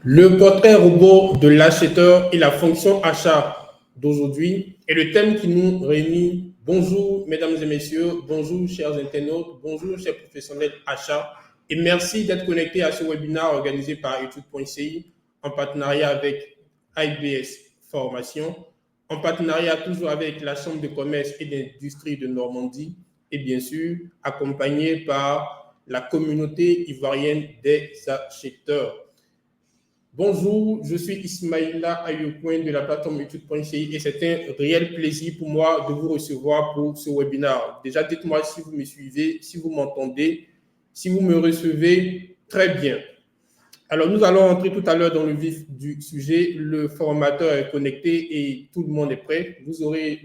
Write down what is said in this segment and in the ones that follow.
Le portrait robot de l'acheteur et la fonction achat d'aujourd'hui est le thème qui nous réunit. Bonjour, mesdames et messieurs, bonjour, chers internautes, bonjour, chers professionnels achats, et merci d'être connectés à ce webinaire organisé par études.ci en partenariat avec IBS Formation, en partenariat toujours avec la Chambre de commerce et d'industrie de Normandie, et bien sûr, accompagné par la communauté ivoirienne des acheteurs. Bonjour, je suis Ismaïla Ayoukouin de la plateforme études.ci et c'est un réel plaisir pour moi de vous recevoir pour ce webinaire. Déjà, dites-moi si vous me suivez, si vous m'entendez, si vous me recevez très bien. Alors, nous allons entrer tout à l'heure dans le vif du sujet. Le formateur est connecté et tout le monde est prêt. Vous aurez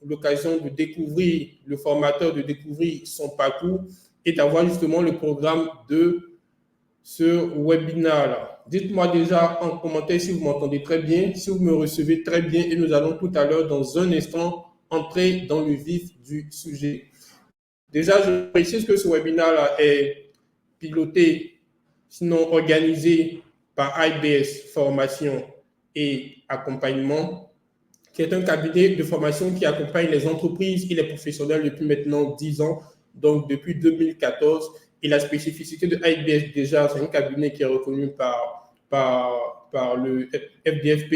l'occasion de découvrir le formateur, de découvrir son parcours et d'avoir justement le programme de ce webinaire-là. Dites-moi déjà en commentaire si vous m'entendez très bien, si vous me recevez très bien et nous allons tout à l'heure, dans un instant, entrer dans le vif du sujet. Déjà, je précise que ce webinaire-là est piloté, sinon organisé par IBS Formation et Accompagnement, qui est un cabinet de formation qui accompagne les entreprises et les professionnels depuis maintenant 10 ans, donc depuis 2014. Et la spécificité de IBS, déjà, c'est un cabinet qui est reconnu par le FDFP.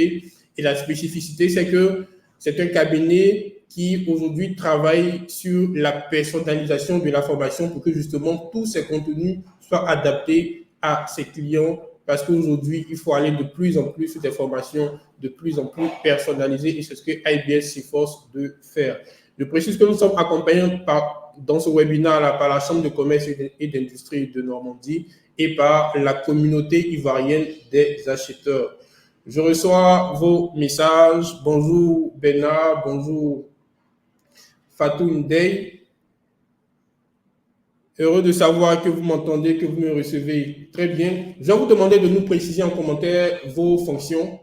Et la spécificité, c'est que c'est un cabinet qui, aujourd'hui, travaille sur la personnalisation de la formation pour que, justement, tous ces contenus soient adaptés à ses clients. Parce qu'aujourd'hui, il faut aller de plus en plus sur des formations de plus en plus personnalisées et c'est ce que IBS s'efforce de faire. Je précise que nous sommes accompagnés dans ce webinaire-là par la Chambre de commerce et d'industrie de Normandie et par la communauté ivoirienne des acheteurs. Je reçois vos messages. Bonjour Bernard, bonjour Fatou Ndeye. Heureux de savoir que vous m'entendez, que vous me recevez très bien. Je vais vous demander de nous préciser en commentaire vos fonctions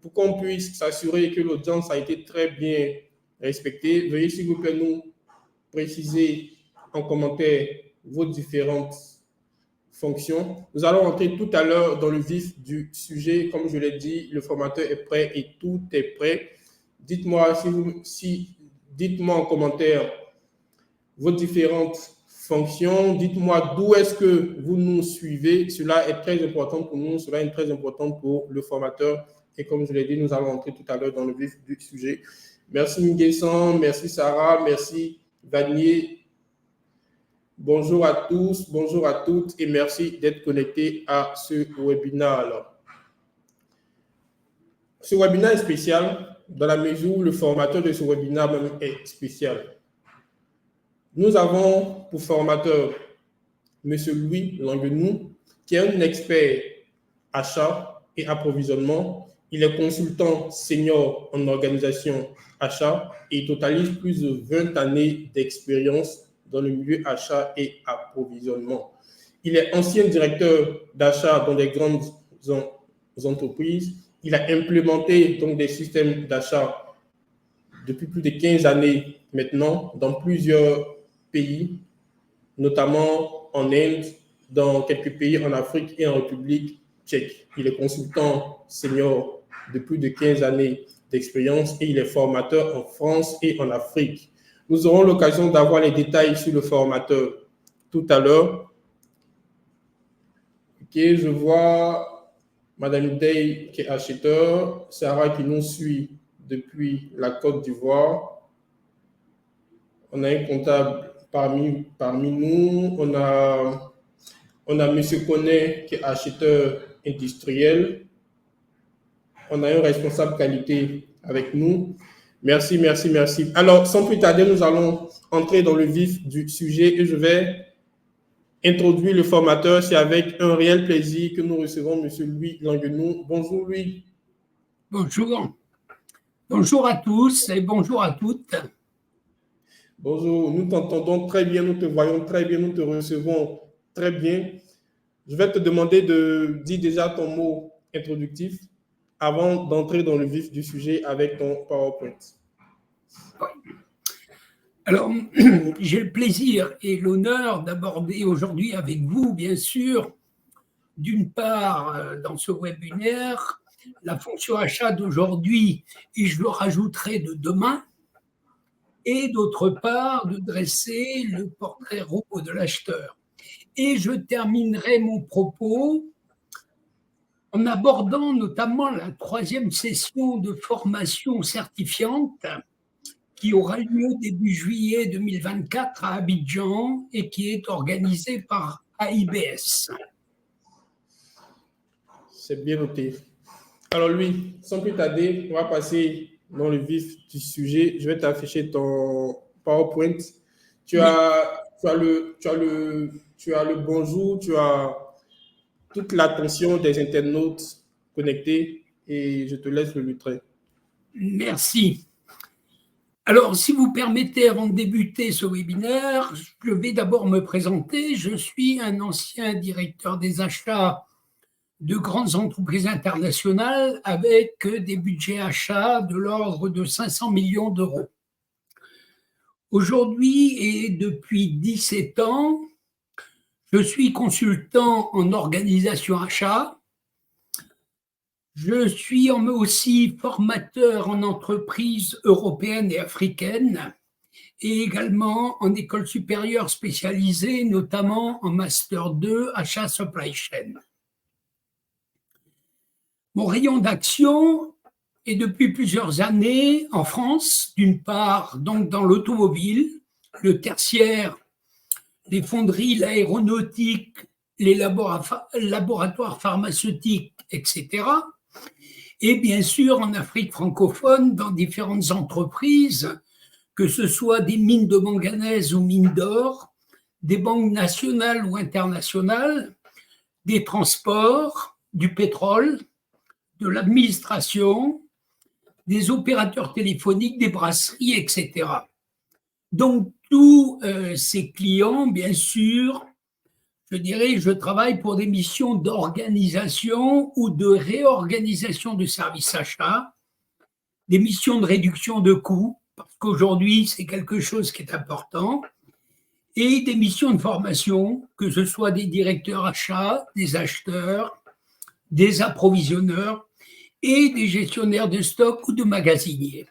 pour qu'on puisse s'assurer que l'audience a été très bien respectée. Veuillez s'il vous plaît nous préciser en commentaire vos différentes fonctions. Nous allons entrer tout à l'heure dans le vif du sujet. Comme je l'ai dit, le formateur est prêt et tout est prêt. Dites-moi dites-moi en commentaire vos différentes fonctions. Dites-moi d'où est-ce que vous nous suivez. Cela est très important pour nous, cela est très important pour le formateur. Et comme je l'ai dit, nous allons entrer tout à l'heure dans le vif du sujet. Merci Nguessan, merci Sarah, merci Vanier. Bonjour à tous, bonjour à toutes et merci d'être connectés à ce webinaire. Ce webinaire est spécial dans la mesure où le formateur de ce webinaire même est spécial. Nous avons pour formateur M. Louis Languenou, qui est un expert achat et approvisionnement. Il est consultant senior en organisation achat et il totalise plus de 20 années d'expérience dans le milieu achat et approvisionnement. Il est ancien directeur d'achat dans des grandes entreprises. Il a implémenté donc des systèmes d'achat depuis plus de 15 années maintenant dans plusieurs pays, notamment en Inde, dans quelques pays en Afrique et en République tchèque. Il est consultant senior de plus de 15 années d'expérience et il est formateur en France et en Afrique. Nous aurons l'occasion d'avoir les détails sur le formateur tout à l'heure. Ok, je vois Madame Day qui est acheteur, Sarah qui nous suit depuis la Côte d'Ivoire. On a un comptable parmi nous. On a M. Koné qui est acheteur industriel. On a un responsable qualité avec nous. Merci, merci, merci. Alors, sans plus tarder, nous allons entrer dans le vif du sujet et je vais introduire le formateur. C'est avec un réel plaisir que nous recevons M. Louis Languenou. Bonjour, Louis. Bonjour. Bonjour à tous et bonjour à toutes. Bonjour, nous t'entendons très bien, nous te voyons très bien, nous te recevons très bien. Je vais te demander de dire déjà ton mot introductif avant d'entrer dans le vif du sujet avec ton PowerPoint. Alors, j'ai le plaisir et l'honneur d'aborder aujourd'hui avec vous, bien sûr, d'une part, dans ce webinaire, la fonction achat d'aujourd'hui, et je le rajouterai de demain, et d'autre part, de dresser le portrait robot de l'acheteur. Et je terminerai mon propos en abordant notamment la 3e session de formation certifiante qui aura lieu début juillet 2024 à Abidjan et qui est organisée par AIBS. C'est bien noté. Alors Louis, sans plus tarder, on va passer dans le vif du sujet. Je vais t'afficher ton PowerPoint. Tu as le bonjour, tu as toute l'attention des internautes connectés et je te laisse le lutrer. Merci. Alors, si vous permettez, avant de débuter ce webinaire, je vais d'abord me présenter. Je suis un ancien directeur des achats de grandes entreprises internationales avec des budgets achats de l'ordre de 500 millions d'euros. Aujourd'hui et depuis 17 ans, je suis consultant en organisation achat. Je suis aussi formateur en entreprises européennes et africaines et également en école supérieure spécialisée, notamment en Master 2 Achat Supply Chain. Mon rayon d'action est depuis plusieurs années en France, d'une part donc dans l'automobile, le tertiaire, les fonderies, l'aéronautique, les laboratoires pharmaceutiques, etc. Et bien sûr en Afrique francophone, dans différentes entreprises, que ce soit des mines de manganèse ou mines d'or, des banques nationales ou internationales, des transports, du pétrole, de l'administration, des opérateurs téléphoniques, des brasseries, etc. Donc, tous ces clients, bien sûr, je travaille pour des missions d'organisation ou de réorganisation de services achats, des missions de réduction de coûts, parce qu'aujourd'hui, c'est quelque chose qui est important, et des missions de formation, que ce soit des directeurs achats, des acheteurs, des approvisionneurs, et des gestionnaires de stock ou de magasiniers.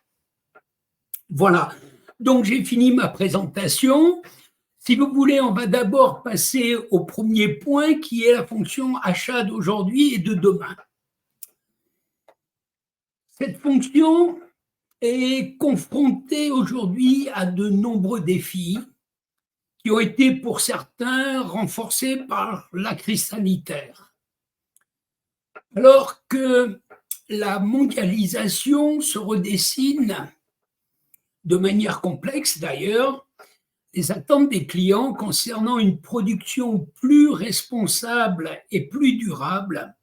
Voilà, donc j'ai fini ma présentation. Si vous voulez, on va d'abord passer au premier point qui est la fonction achat d'aujourd'hui et de demain. Cette fonction est confrontée aujourd'hui à de nombreux défis qui ont été pour certains renforcés par la crise sanitaire. Alors que la mondialisation se redessine de manière complexe d'ailleurs, les attentes des clients concernant une production plus responsable et plus durable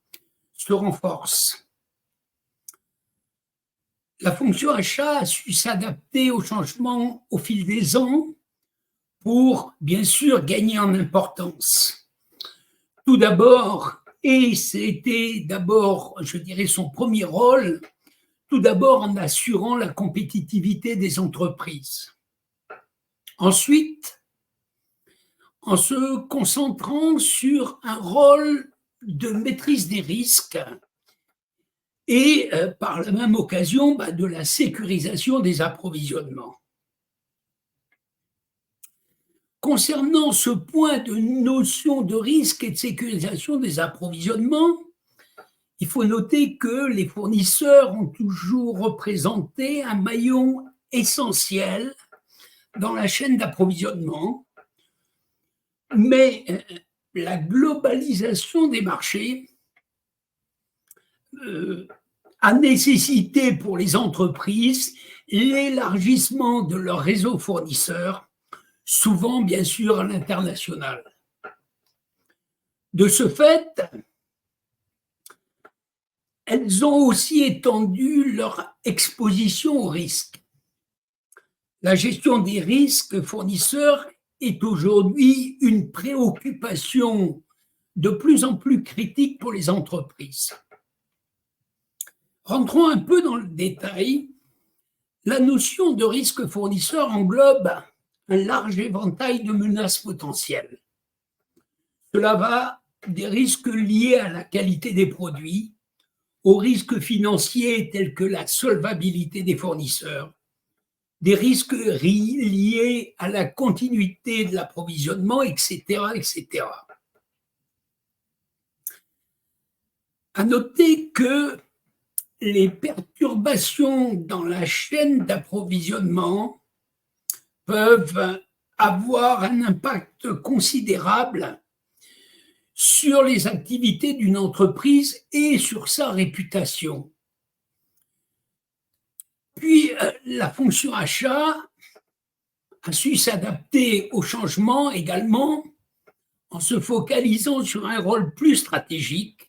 se renforcent. La fonction achat a su s'adapter aux changements au fil des ans pour, bien sûr, gagner en importance. Tout d'abord, et c'était d'abord, je dirais, son premier rôle, tout d'abord en assurant la compétitivité des entreprises. Ensuite, en se concentrant sur un rôle de maîtrise des risques et par la même occasion de la sécurisation des approvisionnements. Concernant ce point de notion de risque et de sécurisation des approvisionnements, il faut noter que les fournisseurs ont toujours représenté un maillon essentiel dans la chaîne d'approvisionnement, mais la globalisation des marchés a nécessité pour les entreprises l'élargissement de leur réseau fournisseurs, souvent bien sûr à l'international. De ce fait, elles ont aussi étendu leur exposition aux risques. La gestion des risques fournisseurs est aujourd'hui une préoccupation de plus en plus critique pour les entreprises. Rentrons un peu dans le détail. La notion de risque fournisseur englobe un large éventail de menaces potentielles. Cela va des risques liés à la qualité des produits, aux risques financiers tels que la solvabilité des fournisseurs, des risques liés à la continuité de l'approvisionnement, etc., etc. À noter que les perturbations dans la chaîne d'approvisionnement peuvent avoir un impact considérable sur les activités d'une entreprise et sur sa réputation. Puis, la fonction achat a su s'adapter au changement également en se focalisant sur un rôle plus stratégique,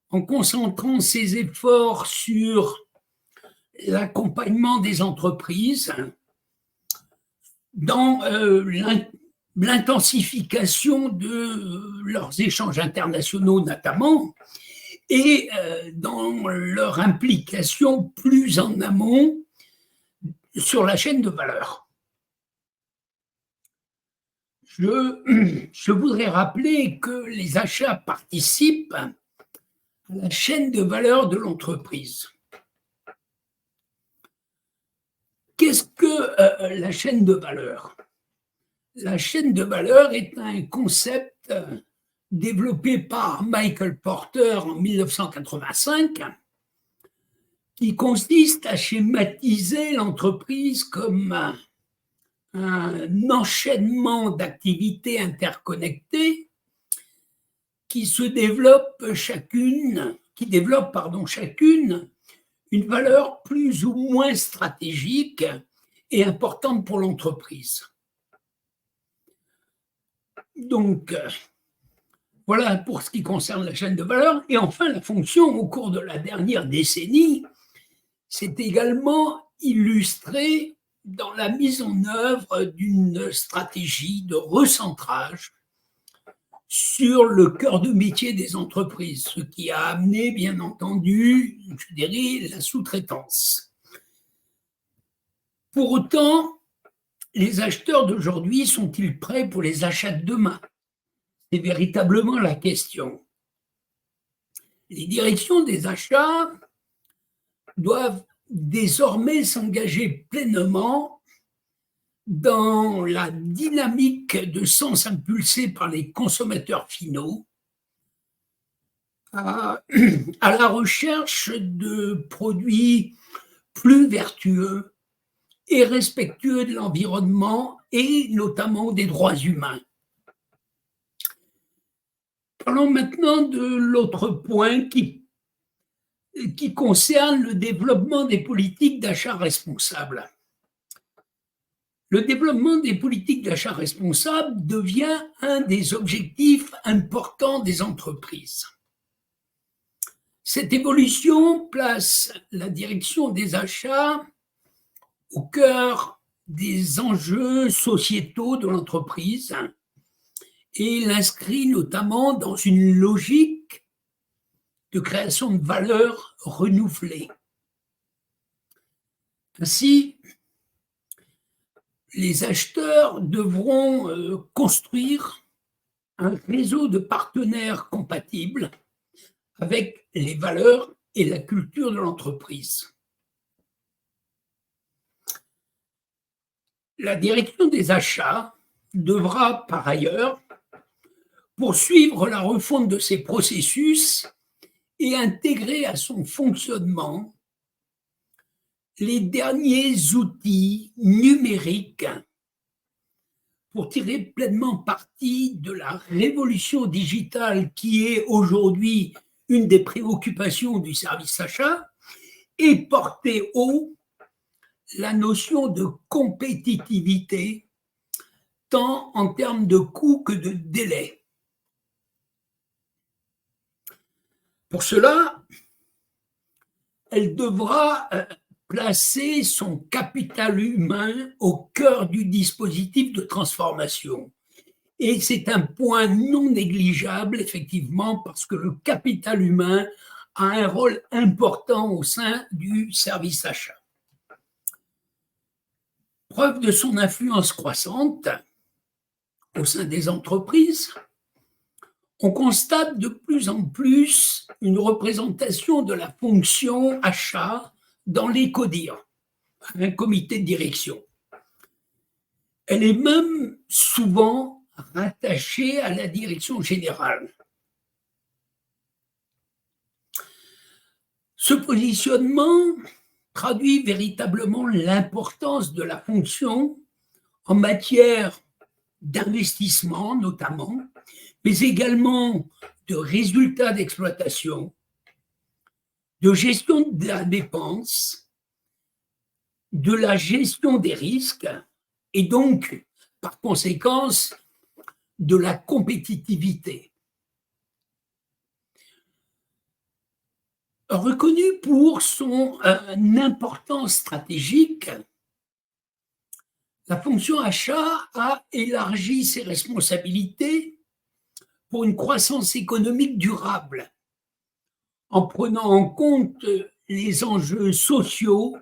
en concentrant ses efforts sur l'accompagnement des entreprises dans l'intensification de leurs échanges internationaux notamment, et dans leur implication plus en amont sur la chaîne de valeur. Je voudrais rappeler que les achats participent à la chaîne de valeur de l'entreprise. Qu'est-ce que la chaîne de valeur? La chaîne de valeur est un concept développé par Michael Porter en 1985, qui consiste à schématiser l'entreprise comme un enchaînement d'activités interconnectées qui développent chacune une valeur plus ou moins stratégique et importante pour l'entreprise. Donc, voilà pour ce qui concerne la chaîne de valeur. Et enfin, la fonction, au cours de la dernière décennie, s'est également illustrée dans la mise en œuvre d'une stratégie de recentrage sur le cœur de métier des entreprises, ce qui a amené, bien entendu, je dirais, la sous-traitance. Pour autant, les acheteurs d'aujourd'hui sont-ils prêts pour les achats de demain? C'est véritablement la question. Les directions des achats doivent désormais s'engager pleinement dans la dynamique de sens impulsée par les consommateurs finaux à la recherche de produits plus vertueux et respectueux de l'environnement et notamment des droits humains. Parlons maintenant de l'autre point qui concerne le développement des politiques d'achat responsables. Le développement des politiques d'achat responsables devient un des objectifs importants des entreprises. Cette évolution place la direction des achats au cœur des enjeux sociétaux de l'entreprise et l'inscrit notamment dans une logique de création de valeur renouvelée. Ainsi, les acheteurs devront construire un réseau de partenaires compatibles avec les valeurs et la culture de l'entreprise. La direction des achats devra par ailleurs poursuivre la refonte de ses processus et intégrer à son fonctionnement les derniers outils numériques pour tirer pleinement parti de la révolution digitale qui est aujourd'hui une des préoccupations du service achat et porter haut la notion de compétitivité tant en termes de coûts que de délai. Pour cela, elle devra placer son capital humain au cœur du dispositif de transformation. Et c'est un point non négligeable, effectivement, parce que le capital humain a un rôle important au sein du service achat. Preuve de son influence croissante au sein des entreprises, on constate de plus en plus une représentation de la fonction achat dans les CODIR, un comité de direction. Elle est même souvent rattachée à la direction générale. Ce positionnement traduit véritablement l'importance de la fonction en matière d'investissement notamment, mais également de résultats d'exploitation, de gestion de la dépense, de la gestion des risques et donc, par conséquence, de la compétitivité. Reconnue pour son importance stratégique, la fonction achat a élargi ses responsabilités pour une croissance économique durable, en prenant en compte les enjeux sociaux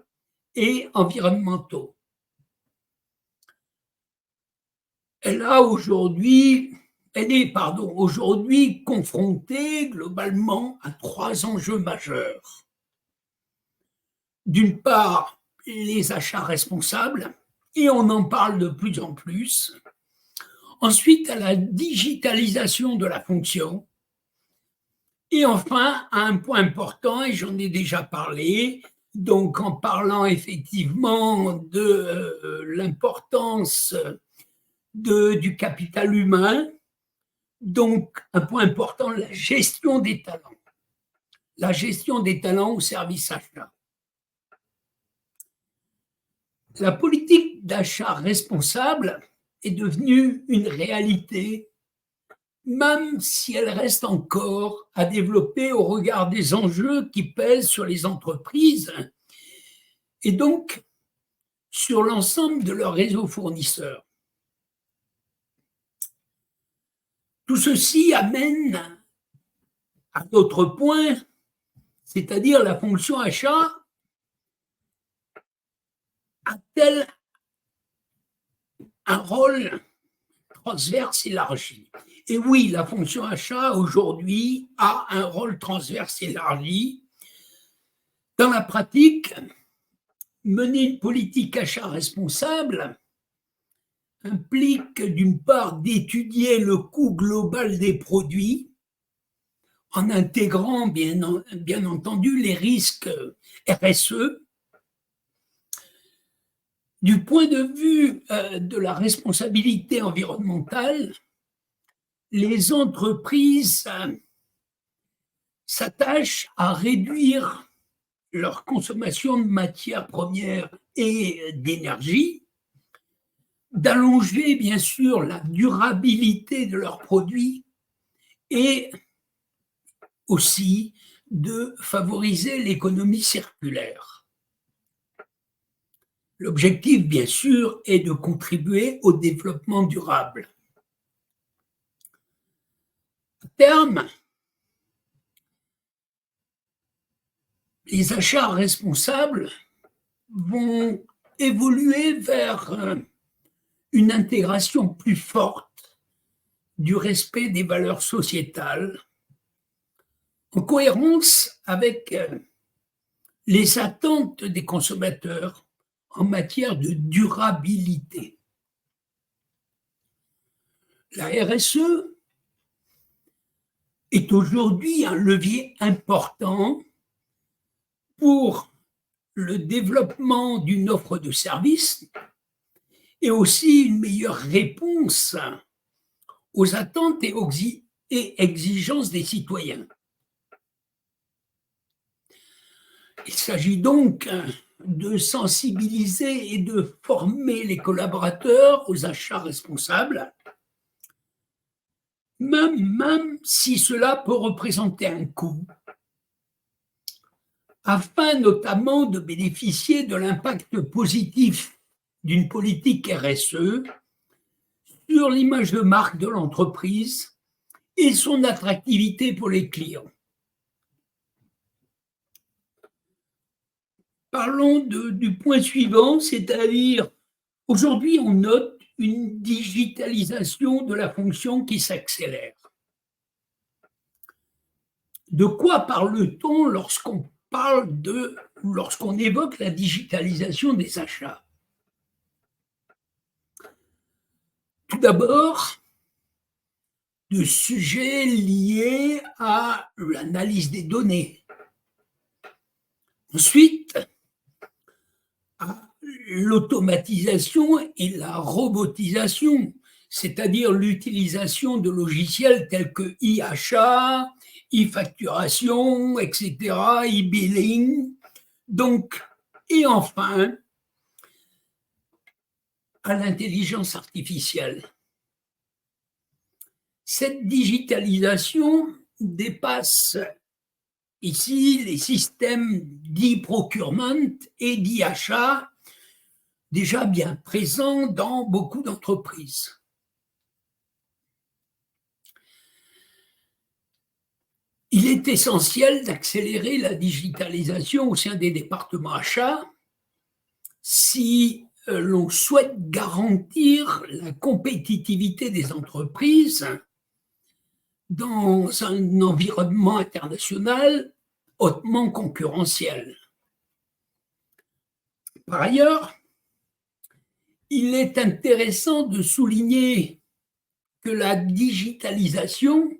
et environnementaux. Elle est aujourd'hui confrontée globalement à 3 enjeux majeurs. D'une part, les achats responsables, et on en parle de plus en plus. Ensuite, à la digitalisation de la fonction. Et enfin, à un point important, et j'en ai déjà parlé, donc en parlant effectivement de l'importance du capital humain, donc un point important, la gestion des talents. La gestion des talents au service achat. La politique d'achat responsable est devenue une réalité, même si elle reste encore à développer au regard des enjeux qui pèsent sur les entreprises et donc sur l'ensemble de leur réseau fournisseur. Tout ceci amène à d'autres points, c'est-à-dire la fonction achat a-t-elle un rôle transverse élargi? Et oui, la fonction achat aujourd'hui a un rôle transverse élargi. Dans la pratique, mener une politique achat responsable implique d'une part d'étudier le coût global des produits en intégrant bien entendu les risques RSE. Du point de vue de la responsabilité environnementale, les entreprises s'attachent à réduire leur consommation de matières premières et d'énergie, d'allonger bien sûr la durabilité de leurs produits et aussi de favoriser l'économie circulaire. L'objectif, bien sûr, est de contribuer au développement durable. À terme, les achats responsables vont évoluer vers une intégration plus forte du respect des valeurs sociétales, en cohérence avec les attentes des consommateurs en matière de durabilité. La RSE est aujourd'hui un levier important pour le développement d'une offre de services et aussi une meilleure réponse aux attentes et exigences des citoyens. Il s'agit donc de sensibiliser et de former les collaborateurs aux achats responsables, même si cela peut représenter un coût, afin notamment de bénéficier de l'impact positif d'une politique RSE sur l'image de marque de l'entreprise et son attractivité pour les clients. Parlons du point suivant, c'est-à-dire aujourd'hui on note une digitalisation de la fonction qui s'accélère. De quoi parle-t-on lorsqu'on évoque la digitalisation des achats? Tout d'abord, de sujets liés à l'analyse des données. Ensuite, à l'automatisation et la robotisation, c'est-à-dire l'utilisation de logiciels tels que e-achat, e-facturation, etc., e-billing. Donc, et enfin, à l'intelligence artificielle. Cette digitalisation dépasse ici les systèmes d'e-procurement et d'e-achat déjà bien présents dans beaucoup d'entreprises. Il est essentiel d'accélérer la digitalisation au sein des départements achats si l'on souhaite garantir la compétitivité des entreprises dans un environnement international hautement concurrentiel. Par ailleurs, il est intéressant de souligner que la digitalisation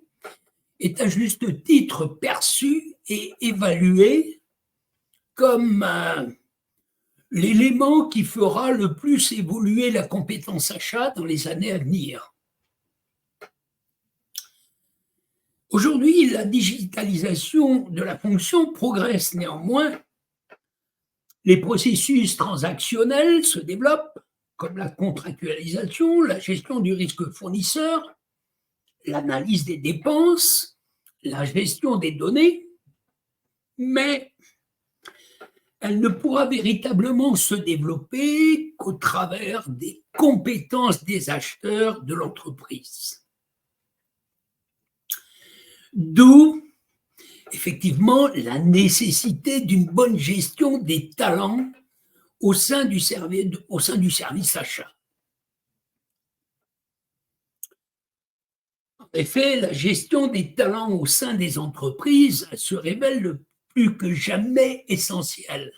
est à juste titre perçue et évaluée comme l'élément qui fera le plus évoluer la compétence achat dans les années à venir. Aujourd'hui, la digitalisation de la fonction progresse néanmoins. Les processus transactionnels se développent, comme la contractualisation, la gestion du risque fournisseur, l'analyse des dépenses, la gestion des données, mais elle ne pourra véritablement se développer qu'au travers des compétences des acheteurs de l'entreprise. D'où, effectivement, la nécessité d'une bonne gestion des talents au sein du service achat. En effet, la gestion des talents au sein des entreprises se révèle plus que jamais essentielle.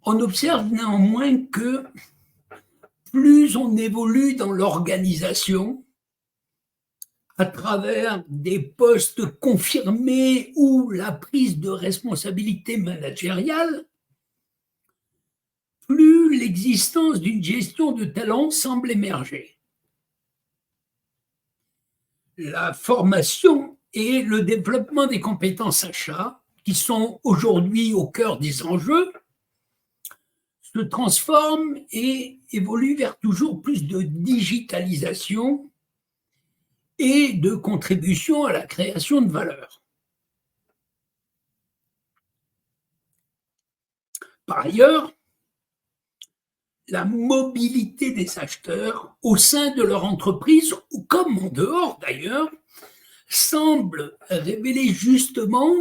On observe néanmoins que plus on évolue dans l'organisation, à travers des postes confirmés ou la prise de responsabilité managériale, plus l'existence d'une gestion de talent semble émerger. La formation et le développement des compétences achats, qui sont aujourd'hui au cœur des enjeux, se transforment et évoluent vers toujours plus de digitalisation et de contribution à la création de valeur. Par ailleurs, la mobilité des acheteurs au sein de leur entreprise, ou comme en dehors d'ailleurs, semble révéler justement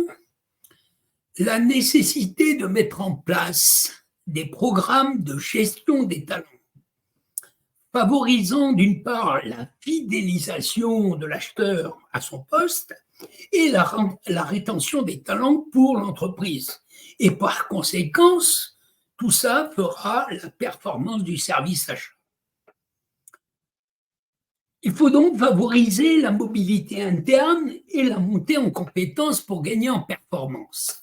la nécessité de mettre en place des programmes de gestion des talents, favorisant d'une part la fidélisation de l'acheteur à son poste et la rétention des talents pour l'entreprise. Et par conséquence, tout ça fera la performance du service achat. Il faut donc favoriser la mobilité interne et la montée en compétences pour gagner en performance.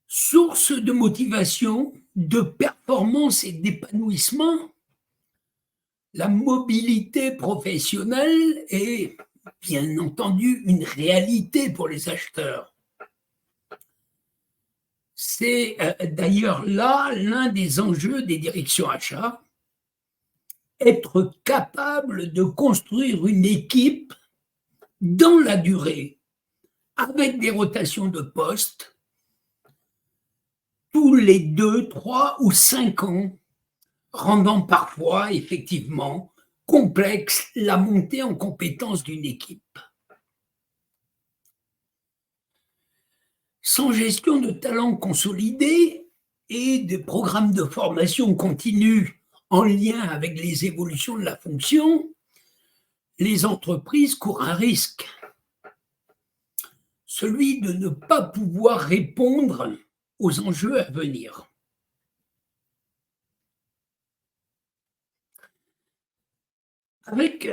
Source de motivation, de performance et d'épanouissement, la mobilité professionnelle est bien entendu une réalité pour les acheteurs. C'est d'ailleurs là l'un des enjeux des directions achats, être capable de construire une équipe dans la durée, avec des rotations de postes, tous les 2, 3 ou 5 ans, rendant parfois effectivement complexe la montée en compétence d'une équipe. Sans gestion de talents consolidés et de programmes de formation continue en lien avec les évolutions de la fonction, les entreprises courent un risque, celui de ne pas pouvoir répondre aux enjeux à venir. Avec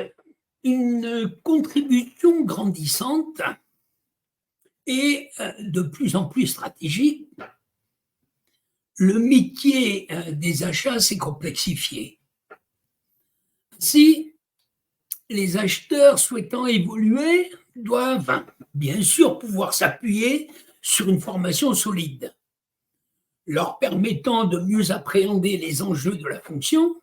une contribution grandissante et de plus en plus stratégique, le métier des achats s'est complexifié. Ainsi, les acheteurs souhaitant évoluer doivent bien sûr pouvoir s'appuyer sur une formation solide, leur permettant de mieux appréhender les enjeux de la fonction.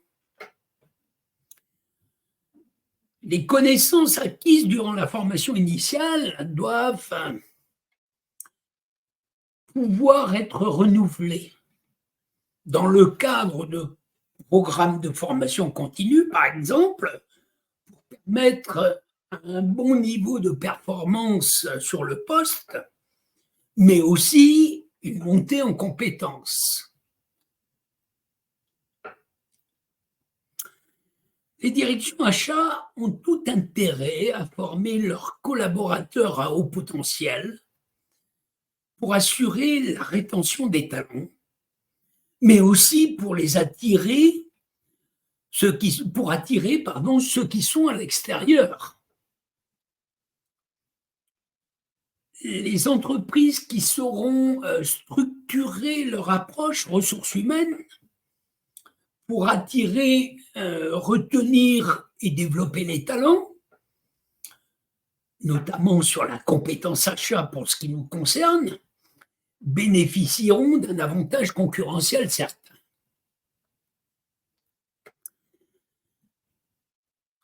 Les connaissances acquises durant la formation initiale doivent pouvoir être renouvelées dans le cadre de programmes de formation continue, par exemple, pour permettre un bon niveau de performance sur le poste, mais aussi une montée en compétences. Les directions achats ont tout intérêt à former leurs collaborateurs à haut potentiel pour assurer la rétention des talents, mais aussi pour attirer ceux qui sont à l'extérieur. Les entreprises qui sauront structurer leur approche ressources humaines pour attirer, retenir et développer les talents, notamment sur la compétence achat pour ce qui nous concerne, bénéficieront d'un avantage concurrentiel certain.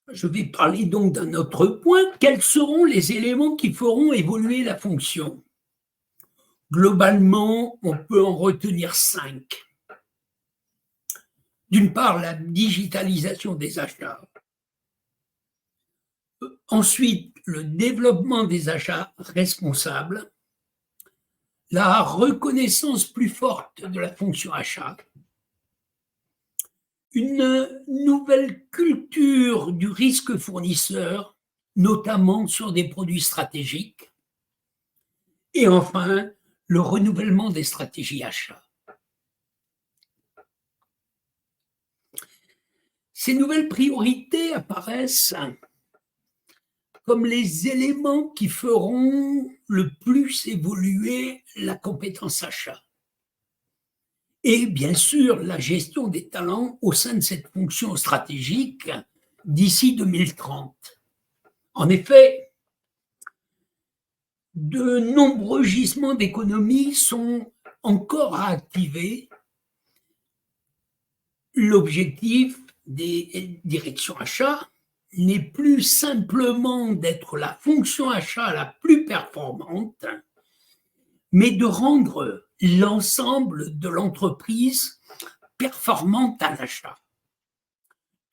Je vais parler donc d'un autre point. Quels seront les éléments qui feront évoluer la fonction? Globalement, on peut en retenir 5. D'une part, la digitalisation des achats. Ensuite, le développement des achats responsables. La reconnaissance plus forte de la fonction achat. Une nouvelle culture du risque fournisseur, notamment sur des produits stratégiques. Et enfin, le renouvellement des stratégies achats. Ces nouvelles priorités apparaissent comme les éléments qui feront le plus évoluer la compétence achat. Et bien sûr, la gestion des talents au sein de cette fonction stratégique d'ici 2030. En effet, de nombreux gisements d'économie sont encore à activer. L'objectif des directions achats n'est plus simplement d'être la fonction achat la plus performante, mais de rendre l'ensemble de l'entreprise performante à l'achat,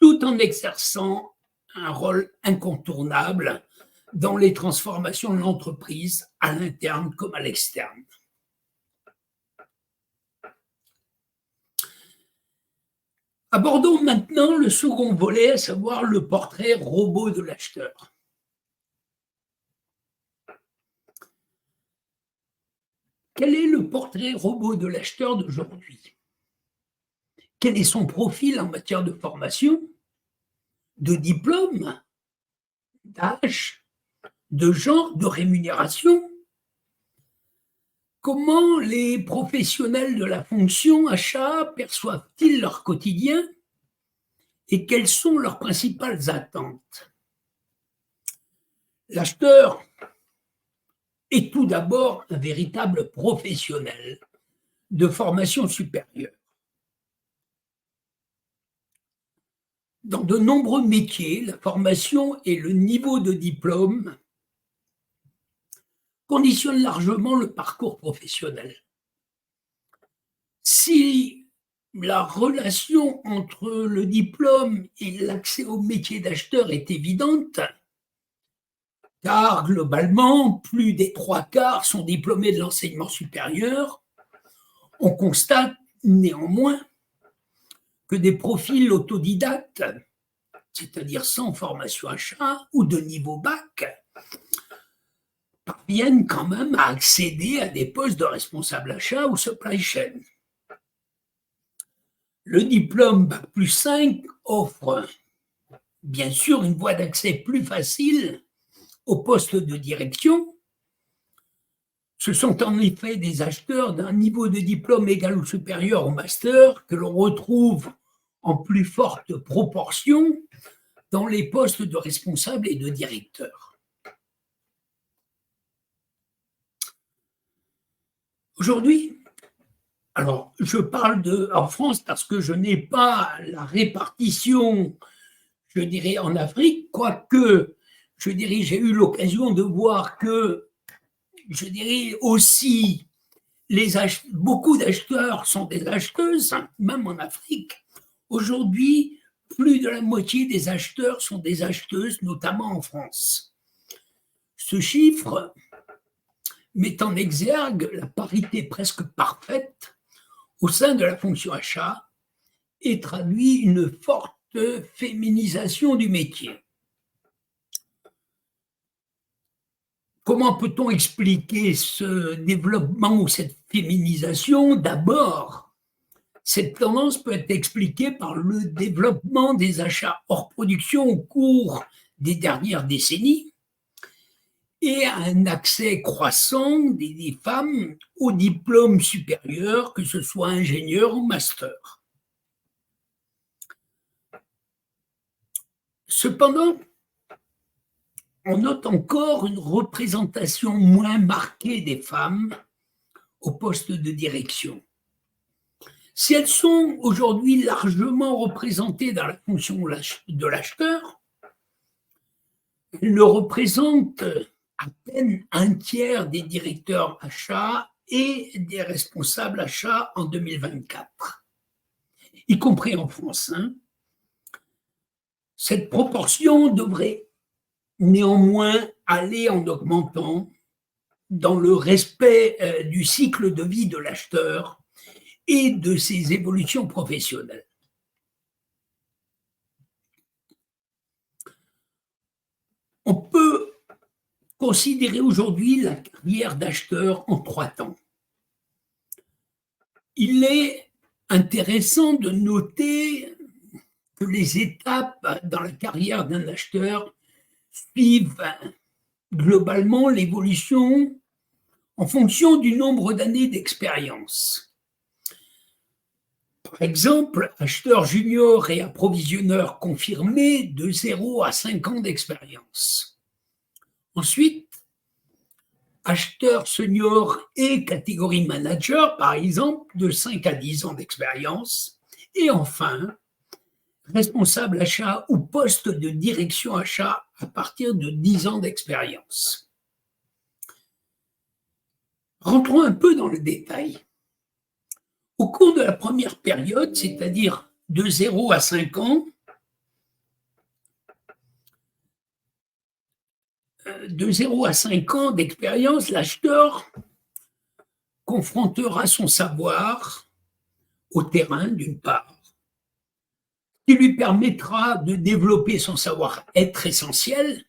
tout en exerçant un rôle incontournable dans les transformations de l'entreprise à l'interne comme à l'externe. Abordons maintenant le second volet, à savoir le portrait robot de l'acheteur. Quel est le portrait robot de l'acheteur d'aujourd'hui? Quel est son profil en matière de formation, de diplôme, d'âge, de genre, de rémunération? Comment les professionnels de la fonction achat perçoivent-ils leur quotidien et quelles sont leurs principales attentes? L'acheteur est tout d'abord un véritable professionnel de formation supérieure. Dans de nombreux métiers, la formation et le niveau de diplôme conditionnent largement le parcours professionnel. Si la relation entre le diplôme et l'accès au métier d'acheteur est évidente, car globalement, plus des 3/4 sont diplômés de l'enseignement supérieur, on constate néanmoins que des profils autodidactes c'est-à-dire sans formation achat ou de niveau bac, parviennent quand même à accéder à des postes de responsable achat ou supply chain. Le diplôme Bac+5 offre bien sûr une voie d'accès plus facile aux postes de direction. Ce sont en effet des acheteurs d'un niveau de diplôme égal ou supérieur au master que l'on retrouve en plus forte proportion dans les postes de responsable et de directeur. Aujourd'hui, alors je parle en France parce que je n'ai pas la répartition, je dirais, en Afrique, quoique, je dirais, j'ai eu l'occasion de voir que, je dirais aussi, beaucoup d'acheteurs sont des acheteuses, même en Afrique. Aujourd'hui, plus de la moitié des acheteurs sont des acheteuses, notamment en France. Ce chiffre met en exergue la parité presque parfaite au sein de la fonction achat et traduit une forte féminisation du métier. Comment peut-on expliquer ce développement ou cette féminisation? D'abord, cette tendance peut être expliquée par le développement des achats hors production au cours des dernières décennies et un accès croissant des femmes aux diplômes supérieurs, que ce soit ingénieur ou master. Cependant, on note encore une représentation moins marquée des femmes au poste de direction. Si elles sont aujourd'hui largement représentées dans la fonction de l'acheteur, elles ne représentent à peine un tiers des directeurs achats et des responsables achats en 2024, y compris en France. Cette proportion devrait néanmoins aller en augmentant dans le respect du cycle de vie de l'acheteur et de ses évolutions professionnelles. On peut considérer aujourd'hui la carrière d'acheteur en 3 temps. Il est intéressant de noter que les étapes dans la carrière d'un acheteur suivent globalement l'évolution en fonction du nombre d'années d'expérience. Par exemple, acheteur junior et approvisionneur confirmé de 0 à 5 ans d'expérience. Ensuite, acheteur senior et catégorie manager, par exemple, de 5 à 10 ans d'expérience. Et enfin, responsable achat ou poste de direction achat à partir de 10 ans d'expérience. Rentrons un peu dans le détail. Au cours de la première période, c'est-à-dire de 0 à 5 ans, d'expérience, l'acheteur confrontera son savoir au terrain, d'une part, qui lui permettra de développer son savoir-être essentiel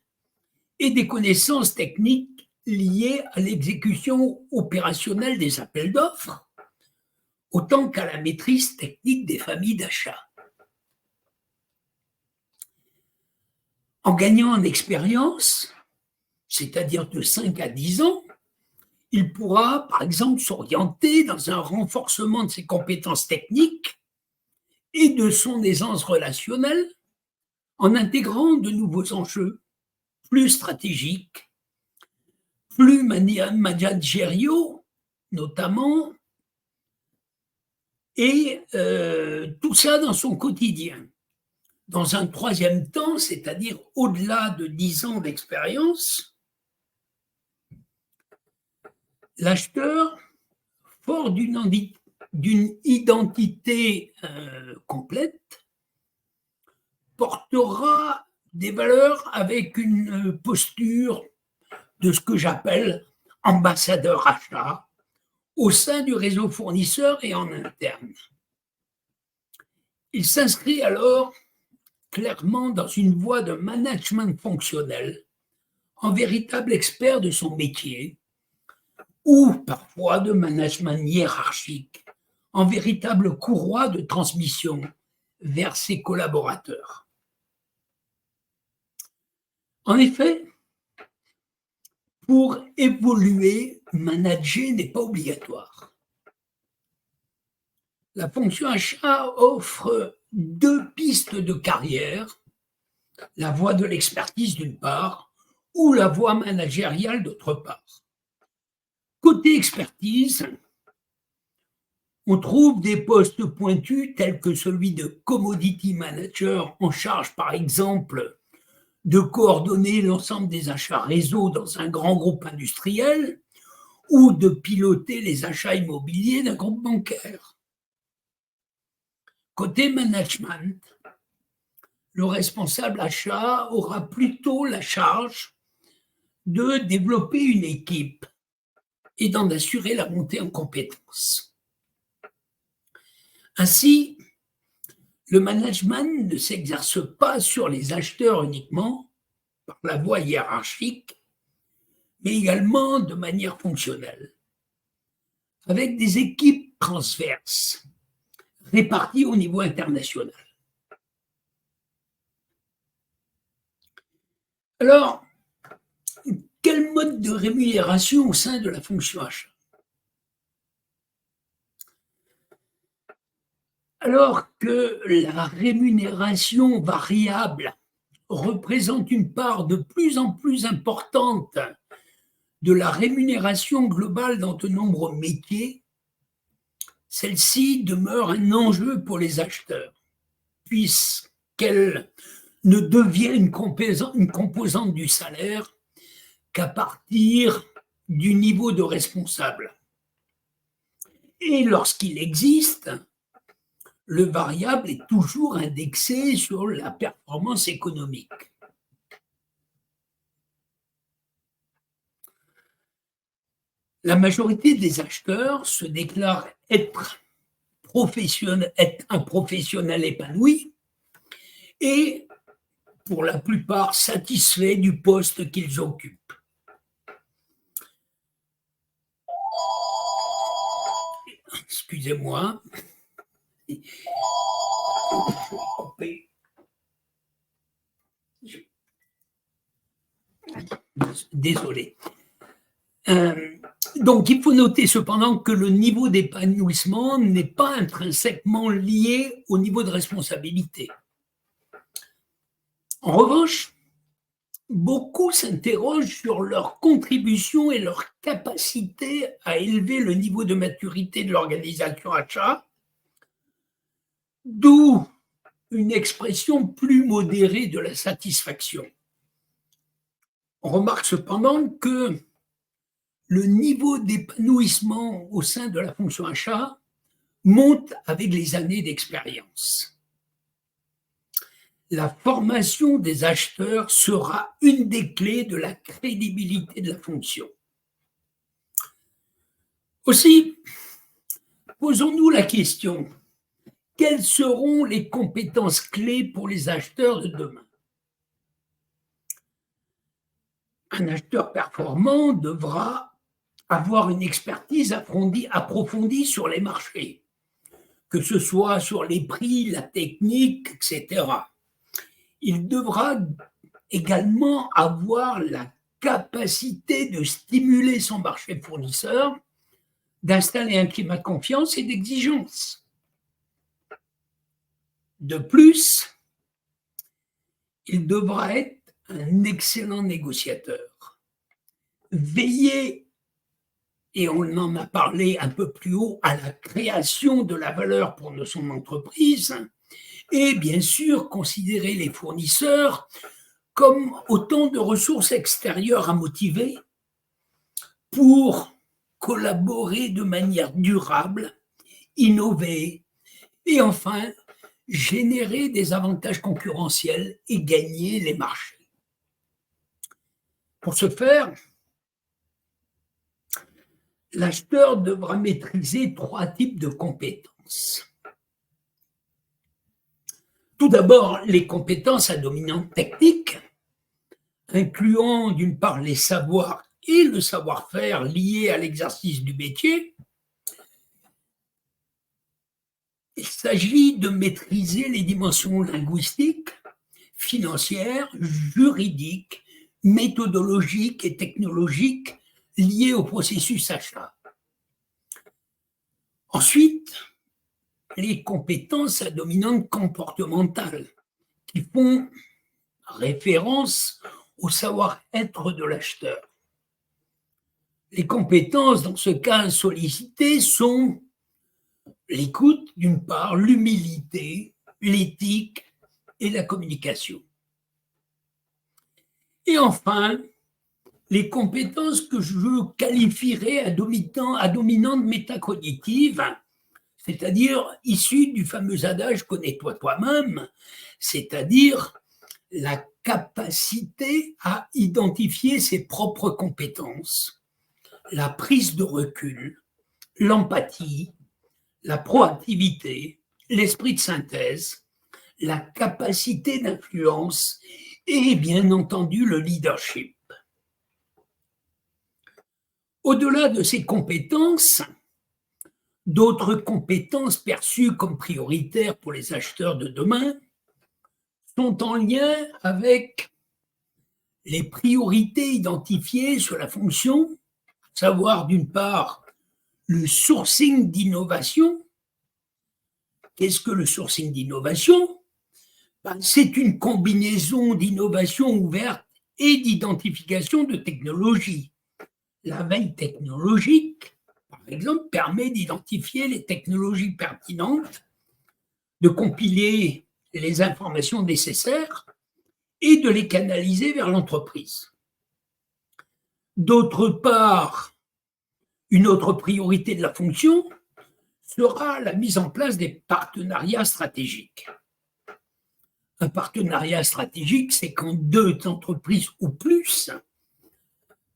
et des connaissances techniques liées à l'exécution opérationnelle des appels d'offres, autant qu'à la maîtrise technique des familles d'achat. En gagnant en expérience, c'est-à-dire de 5 à 10 ans, il pourra, par exemple, s'orienter dans un renforcement de ses compétences techniques et de son aisance relationnelle en intégrant de nouveaux enjeux plus stratégiques, plus managériaux notamment, et tout ça dans son quotidien. Dans un troisième temps, c'est-à-dire au-delà de 10 ans d'expérience, l'acheteur, fort d'une identité complète, portera des valeurs avec une posture de ce que j'appelle ambassadeur achat au sein du réseau fournisseur et en interne. Il s'inscrit alors clairement dans une voie de management fonctionnel, en véritable expert de son métier, ou parfois de management hiérarchique, en véritable courroie de transmission vers ses collaborateurs. En effet, pour évoluer, manager n'est pas obligatoire. La fonction achat offre deux pistes de carrière, la voie de l'expertise d'une part, ou la voie managériale d'autre part. Côté expertise, on trouve des postes pointus tels que celui de commodity manager en charge par exemple de coordonner l'ensemble des achats réseau dans un grand groupe industriel ou de piloter les achats immobiliers d'un groupe bancaire. Côté management, le responsable achat aura plutôt la charge de développer une équipe et d'en assurer la montée en compétences. Ainsi, le management ne s'exerce pas sur les acheteurs uniquement par la voie hiérarchique, mais également de manière fonctionnelle, avec des équipes transverses réparties au niveau international. Alors, quel mode de rémunération au sein de la fonction achat? Alors que la rémunération variable représente une part de plus en plus importante de la rémunération globale dans de nombreux métiers, celle-ci demeure un enjeu pour les acheteurs, puisqu'elle ne devient une composante du salaire qu'à partir du niveau de responsable. Et lorsqu'il existe, le variable est toujours indexé sur la performance économique. La majorité des acheteurs se déclarent être un professionnel épanoui et, pour la plupart, satisfaits du poste qu'ils occupent. Excusez-moi. Désolé. Donc, il faut noter cependant que le niveau d'épanouissement n'est pas intrinsèquement lié au niveau de responsabilité. En revanche, beaucoup s'interrogent sur leur contribution et leur capacité à élever le niveau de maturité de l'organisation achat, d'où une expression plus modérée de la satisfaction. On remarque cependant que le niveau d'épanouissement au sein de la fonction achat monte avec les années d'expérience. La formation des acheteurs sera une des clés de la crédibilité de la fonction. Aussi, posons-nous la question, quelles seront les compétences clés pour les acheteurs de demain? Un acheteur performant devra avoir une expertise approfondie sur les marchés, que ce soit sur les prix, la technique, etc. Il devra également avoir la capacité de stimuler son marché fournisseur, d'installer un climat de confiance et d'exigence. De plus, il devra être un excellent négociateur. Veiller, et on en a parlé un peu plus haut, à la création de la valeur pour son entreprise, et bien sûr considérer les fournisseurs comme autant de ressources extérieures à motiver pour collaborer de manière durable, innover et enfin générer des avantages concurrentiels et gagner les marchés. Pour ce faire, l'acheteur devra maîtriser 3 types de compétences. Tout d'abord, les compétences à dominante technique, incluant d'une part les savoirs et le savoir-faire liés à l'exercice du métier. Il s'agit de maîtriser les dimensions linguistiques, financières, juridiques, méthodologiques et technologiques liées au processus achat. Ensuite, les compétences à dominante comportementale qui font référence au savoir-être de l'acheteur. Les compétences dans ce cas sollicitées sont l'écoute d'une part, l'humilité, l'éthique et la communication. Et enfin, les compétences que je qualifierais à dominante métacognitive, c'est-à-dire issues du fameux adage « connais-toi toi-même », c'est-à-dire la capacité à identifier ses propres compétences, la prise de recul, l'empathie, la proactivité, l'esprit de synthèse, la capacité d'influence et bien entendu le leadership. Au-delà de ces compétences, d'autres compétences perçues comme prioritaires pour les acheteurs de demain sont en lien avec les priorités identifiées sur la fonction, à savoir d'une part le sourcing d'innovation. Qu'est-ce que le sourcing d'innovation? C'est une combinaison d'innovation ouverte et d'identification de technologies. La veille technologique, par exemple, permet d'identifier les technologies pertinentes, de compiler les informations nécessaires et de les canaliser vers l'entreprise. D'autre part, une autre priorité de la fonction sera la mise en place des partenariats stratégiques. Un partenariat stratégique, c'est quand deux entreprises ou plus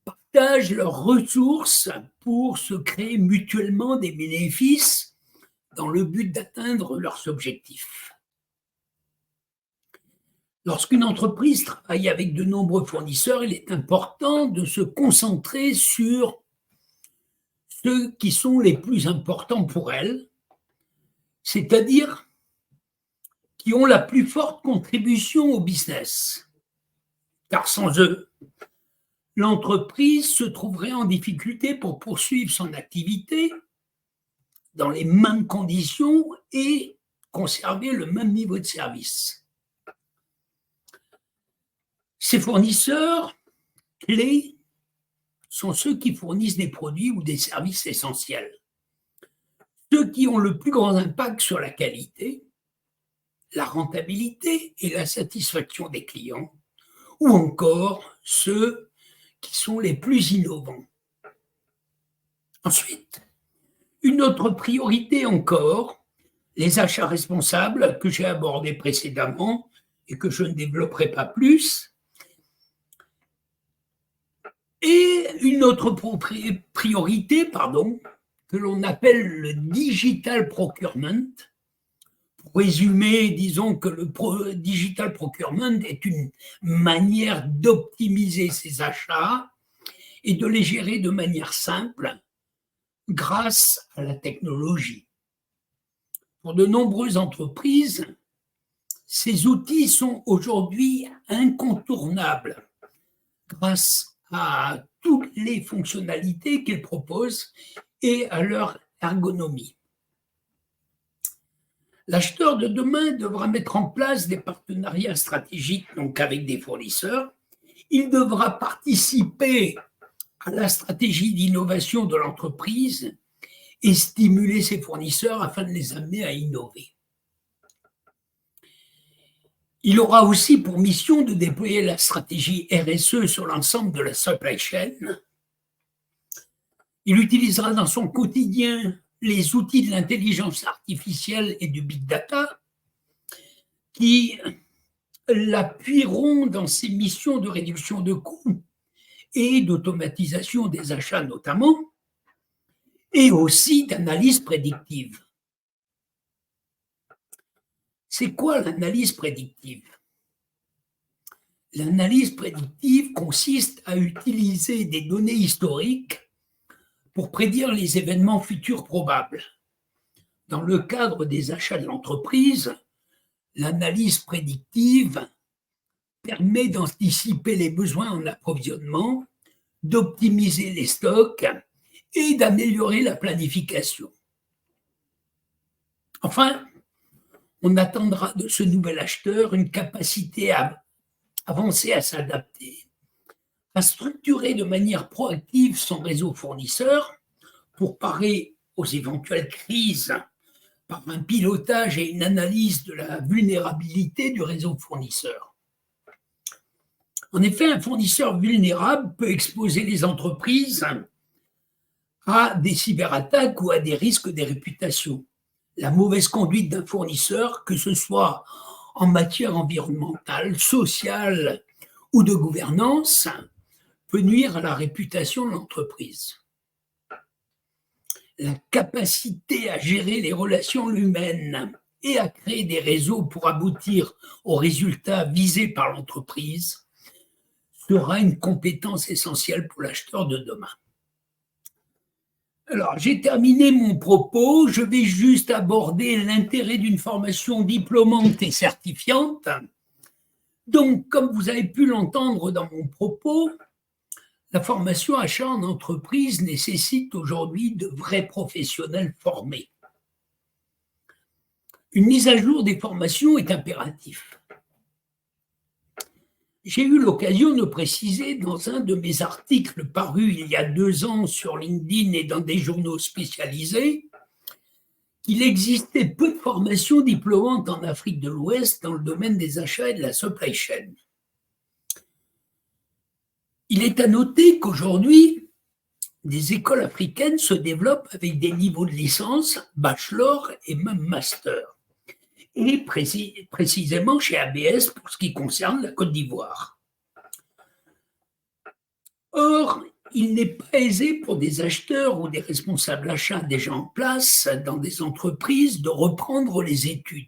partagent leurs ressources pour se créer mutuellement des bénéfices dans le but d'atteindre leurs objectifs. Lorsqu'une entreprise travaille avec de nombreux fournisseurs, il est important de se concentrer sur ceux qui sont les plus importants pour elle, c'est-à-dire qui ont la plus forte contribution au business. Car sans eux, l'entreprise se trouverait en difficulté pour poursuivre son activité dans les mêmes conditions et conserver le même niveau de service. Ces fournisseurs clés sont ceux qui fournissent des produits ou des services essentiels, ceux qui ont le plus grand impact sur la qualité, la rentabilité et la satisfaction des clients, ou encore ceux qui sont les plus innovants. Ensuite, une autre priorité encore, les achats responsables que j'ai abordés précédemment et que je ne développerai pas plus. Et une autre priorité, que l'on appelle le digital procurement. Pour résumer, disons que le digital procurement est une manière d'optimiser ses achats et de les gérer de manière simple grâce à la technologie. Pour de nombreuses entreprises, ces outils sont aujourd'hui incontournables grâce à toutes les fonctionnalités qu'ils proposent et à leur ergonomie. L'acheteur de demain devra mettre en place des partenariats stratégiques donc avec des fournisseurs. Il devra participer à la stratégie d'innovation de l'entreprise et stimuler ses fournisseurs afin de les amener à innover. Il aura aussi pour mission de déployer la stratégie RSE sur l'ensemble de la supply chain. Il utilisera dans son quotidien les outils de l'intelligence artificielle et du big data qui l'appuieront dans ses missions de réduction de coûts et d'automatisation des achats notamment, et aussi d'analyse prédictive. C'est quoi l'analyse prédictive? L'analyse prédictive consiste à utiliser des données historiques pour prédire les événements futurs probables. Dans le cadre des achats de l'entreprise, l'analyse prédictive permet d'anticiper les besoins en approvisionnement, d'optimiser les stocks et d'améliorer la planification. Enfin, on attendra de ce nouvel acheteur une capacité à avancer à s'adapter, à structurer de manière proactive son réseau fournisseur pour parer aux éventuelles crises par un pilotage et une analyse de la vulnérabilité du réseau fournisseur. En effet, un fournisseur vulnérable peut exposer les entreprises à des cyberattaques ou à des risques de réputation. La mauvaise conduite d'un fournisseur, que ce soit en matière environnementale, sociale ou de gouvernance, peut nuire à la réputation de l'entreprise. La capacité à gérer les relations humaines et à créer des réseaux pour aboutir aux résultats visés par l'entreprise sera une compétence essentielle pour l'acheteur de demain. Alors, j'ai terminé mon propos. Je vais juste aborder l'intérêt d'une formation diplômante et certifiante. Donc, comme vous avez pu l'entendre dans mon propos, la formation achat en entreprise nécessite aujourd'hui de vrais professionnels formés. Une mise à jour des formations est impérative. J'ai eu l'occasion de préciser dans un de mes articles parus il y a 2 ans sur LinkedIn et dans des journaux spécialisés qu'il existait peu de formations diplômantes en Afrique de l'Ouest dans le domaine des achats et de la supply chain. Il est à noter qu'aujourd'hui, des écoles africaines se développent avec des niveaux de licence, bachelor et même master. Et précisément chez ABS pour ce qui concerne la Côte d'Ivoire. Or, il n'est pas aisé pour des acheteurs ou des responsables achats déjà en place dans des entreprises de reprendre les études.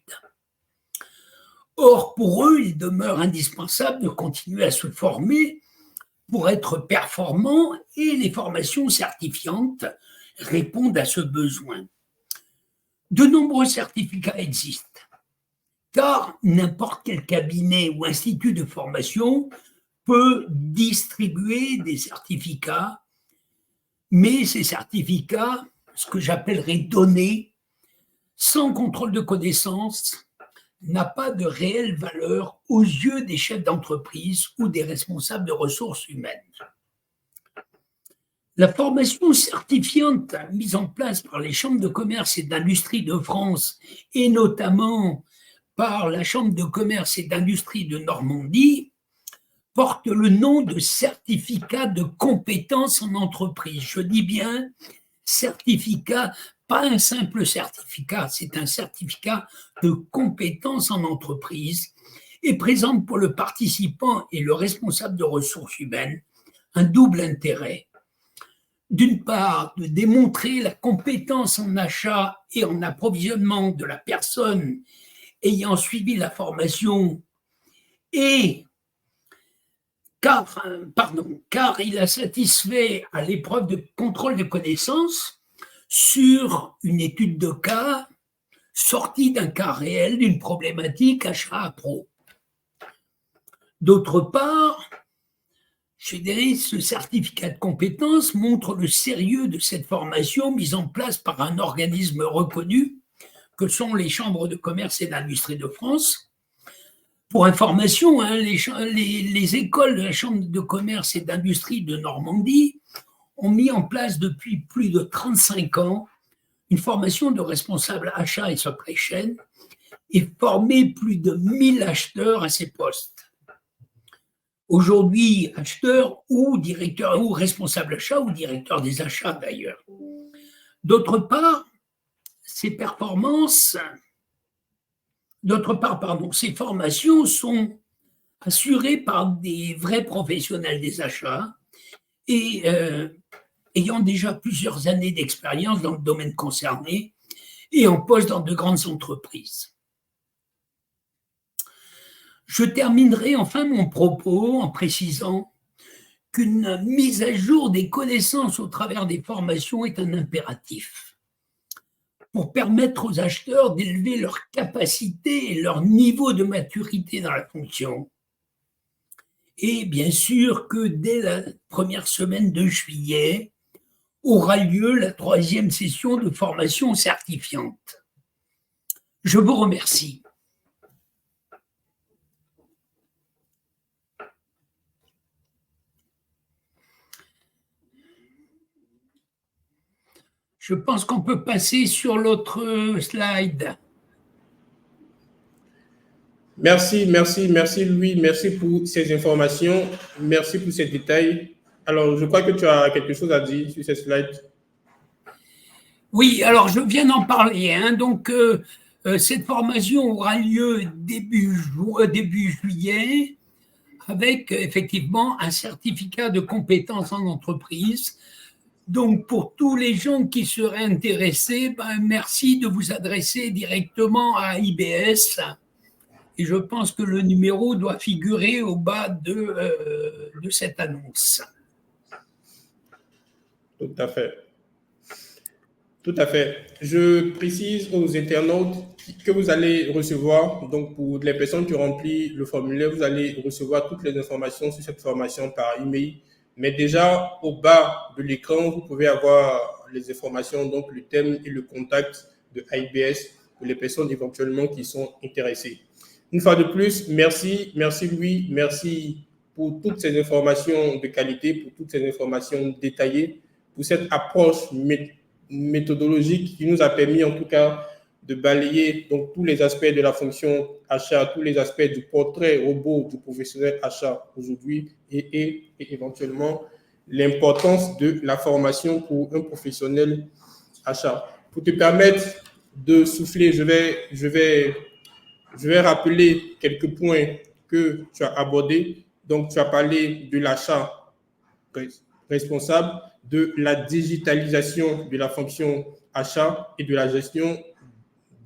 Or, pour eux, il demeure indispensable de continuer à se former pour être performants et les formations certifiantes répondent à ce besoin. De nombreux certificats existent. Car n'importe quel cabinet ou institut de formation peut distribuer des certificats, mais ces certificats, ce que j'appellerais donnés, sans contrôle de connaissance, n'a pas de réelle valeur aux yeux des chefs d'entreprise ou des responsables de ressources humaines. La formation certifiante mise en place par les chambres de commerce et d'industrie de France et notamment par la Chambre de commerce et d'industrie de Normandie, porte le nom de certificat de compétences en entreprise. Je dis bien certificat, pas un simple certificat, c'est un certificat de compétences en entreprise et présente pour le participant et le responsable de ressources humaines un double intérêt. D'une part, de démontrer la compétence en achat et en approvisionnement de la personne ayant suivi la formation et car il a satisfait à l'épreuve de contrôle de connaissances sur une étude de cas sortie d'un cas réel d'une problématique achat à pro. D'autre part, je dirais, ce certificat de compétence montre le sérieux de cette formation mise en place par un organisme reconnu que sont les chambres de commerce et d'industrie de France. Pour information, les écoles de la chambre de commerce et d'industrie de Normandie ont mis en place depuis plus de 35 ans une formation de responsables achats et supply chain et formé plus de 1000 acheteurs à ces postes. Aujourd'hui, acheteurs ou directeurs ou responsables achats ou directeurs des achats d'ailleurs. D'autre part, ces formations sont assurées par des vrais professionnels des achats et ayant déjà plusieurs années d'expérience dans le domaine concerné et en poste dans de grandes entreprises. Je terminerai enfin mon propos en précisant qu'une mise à jour des connaissances au travers des formations est un impératif pour permettre aux acheteurs d'élever leur capacité et leur niveau de maturité dans la fonction. Et bien sûr que dès la première semaine de juillet aura lieu la 3e session de formation certifiante. Je vous remercie. Je pense qu'on peut passer sur l'autre slide. Merci Louis, merci pour ces informations, merci pour ces détails. Alors, je crois que tu as quelque chose à dire sur ces slides. Oui, alors je viens d'en parler. Donc, cette formation aura lieu début juillet avec effectivement un certificat de compétences en entreprise. Donc, pour tous les gens qui seraient intéressés, merci de vous adresser directement à IBS. Et je pense que le numéro doit figurer au bas de cette annonce. Tout à fait. Tout à fait. Je précise aux internautes que vous allez recevoir, donc pour les personnes qui remplissent le formulaire, vous allez recevoir toutes les informations sur cette formation par email. Mais déjà, au bas de l'écran, vous pouvez avoir les informations, donc le thème et le contact de IBS pour les personnes éventuellement qui sont intéressées. Une fois de plus, merci Louis, merci pour toutes ces informations de qualité, pour toutes ces informations détaillées, pour cette approche méthodologique qui nous a permis en tout cas de balayer donc tous les aspects de la fonction achat, tous les aspects du portrait robot du professionnel achat aujourd'hui et éventuellement l'importance de la formation pour un professionnel achat. Pour te permettre de souffler, je vais rappeler quelques points que tu as abordés. Donc, tu as parlé de l'achat responsable, de la digitalisation de la fonction achat et de la gestion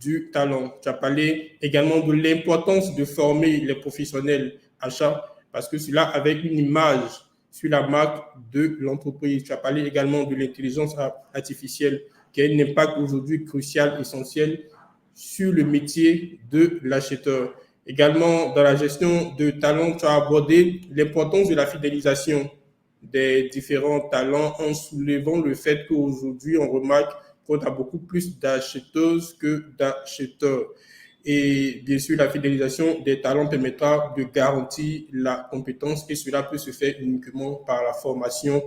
du talent. Tu as parlé également de l'importance de former les professionnels achats parce que cela avec une image sur la marque de l'entreprise. Tu as parlé également de l'intelligence artificielle qui a un impact aujourd'hui crucial, essentiel sur le métier de l'acheteur. Également, dans la gestion de talent, tu as abordé l'importance de la fidélisation des différents talents en soulevant le fait qu'aujourd'hui, on remarque qu'on a beaucoup plus d'acheteuses que d'acheteurs. Et bien sûr, la fidélisation des talents permettra de garantir la compétence et cela peut se faire uniquement par la formation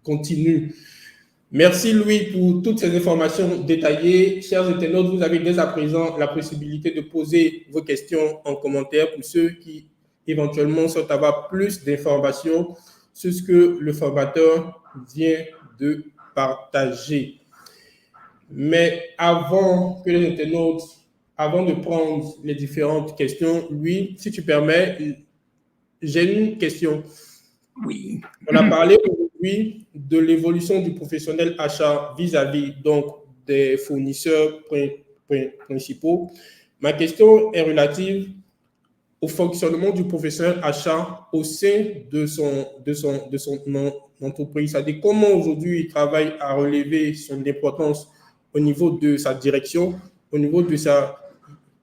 continue. Merci Louis pour toutes ces informations détaillées. Chers internautes, vous avez dès à présent la possibilité de poser vos questions en commentaire pour ceux qui éventuellement souhaitent avoir plus d'informations sur ce que le formateur vient de partager. Mais avant que les internautes, avant de prendre les différentes questions, Louis, si tu permets, j'ai une question. Oui. On a parlé aujourd'hui de l'évolution du professionnel achat vis-à-vis donc des fournisseurs principaux. Ma question est relative au fonctionnement du professionnel achat au sein de son entreprise. C'est-à-dire comment aujourd'hui il travaille à relever son importance au niveau de sa direction, au niveau de sa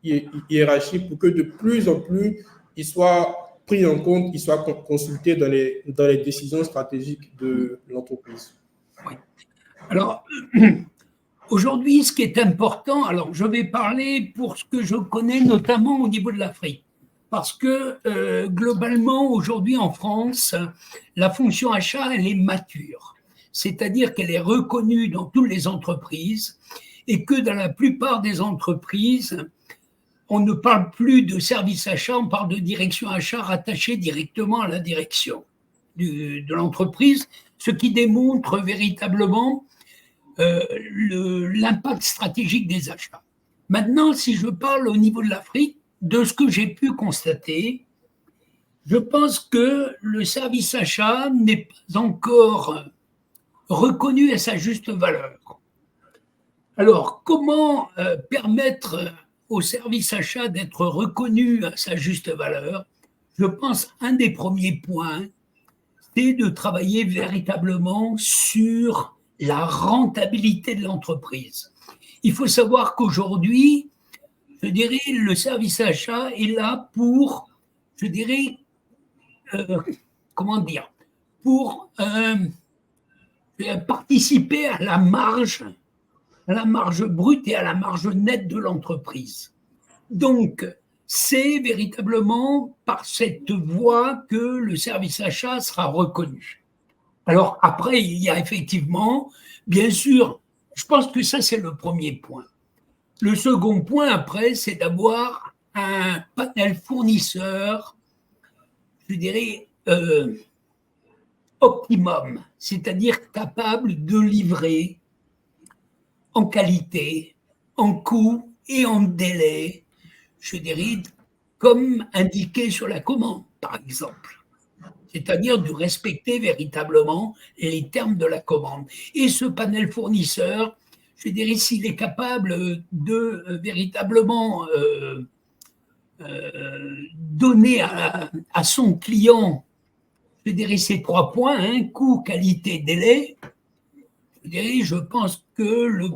hiérarchie pour que de plus en plus il soit pris en compte, il soit consulté dans les décisions stratégiques de l'entreprise. Oui. Alors, aujourd'hui, ce qui est important, alors je vais parler pour ce que je connais notamment au niveau de l'Afrique. Parce que globalement, aujourd'hui en France, la fonction achat, elle est mature. C'est-à-dire qu'elle est reconnue dans toutes les entreprises et que dans la plupart des entreprises, on ne parle plus de service achat, on parle de direction achat rattachée directement à la direction de l'entreprise, ce qui démontre véritablement l'impact stratégique des achats. Maintenant, si je parle au niveau de l'Afrique, de ce que j'ai pu constater, je pense que le service achat n'est pas encore reconnu à sa juste valeur. Alors, comment permettre au service achat d'être reconnu à sa juste valeur, je pense un des premiers points, c'est de travailler véritablement sur la rentabilité de l'entreprise. Il faut savoir qu'aujourd'hui, je dirais, le service achat est là pour, je dirais, comment dire, pour participer à la marge brute et à la marge nette de l'entreprise. Donc, c'est véritablement par cette voie que le service achat sera reconnu. Alors après, il y a effectivement, bien sûr, je pense que ça c'est le premier point. Le second point après, c'est d'avoir un panel fournisseur, je dirais, optimum, c'est-à-dire capable de livrer en qualité, en coût et en délai, je dirais, comme indiqué sur la commande, par exemple. C'est-à-dire de respecter véritablement les termes de la commande. Et ce panel fournisseur, je dirais, s'il est capable de véritablement donner à son client, je dirais, ces 3 points, hein, coût, qualité, délai, je pense que le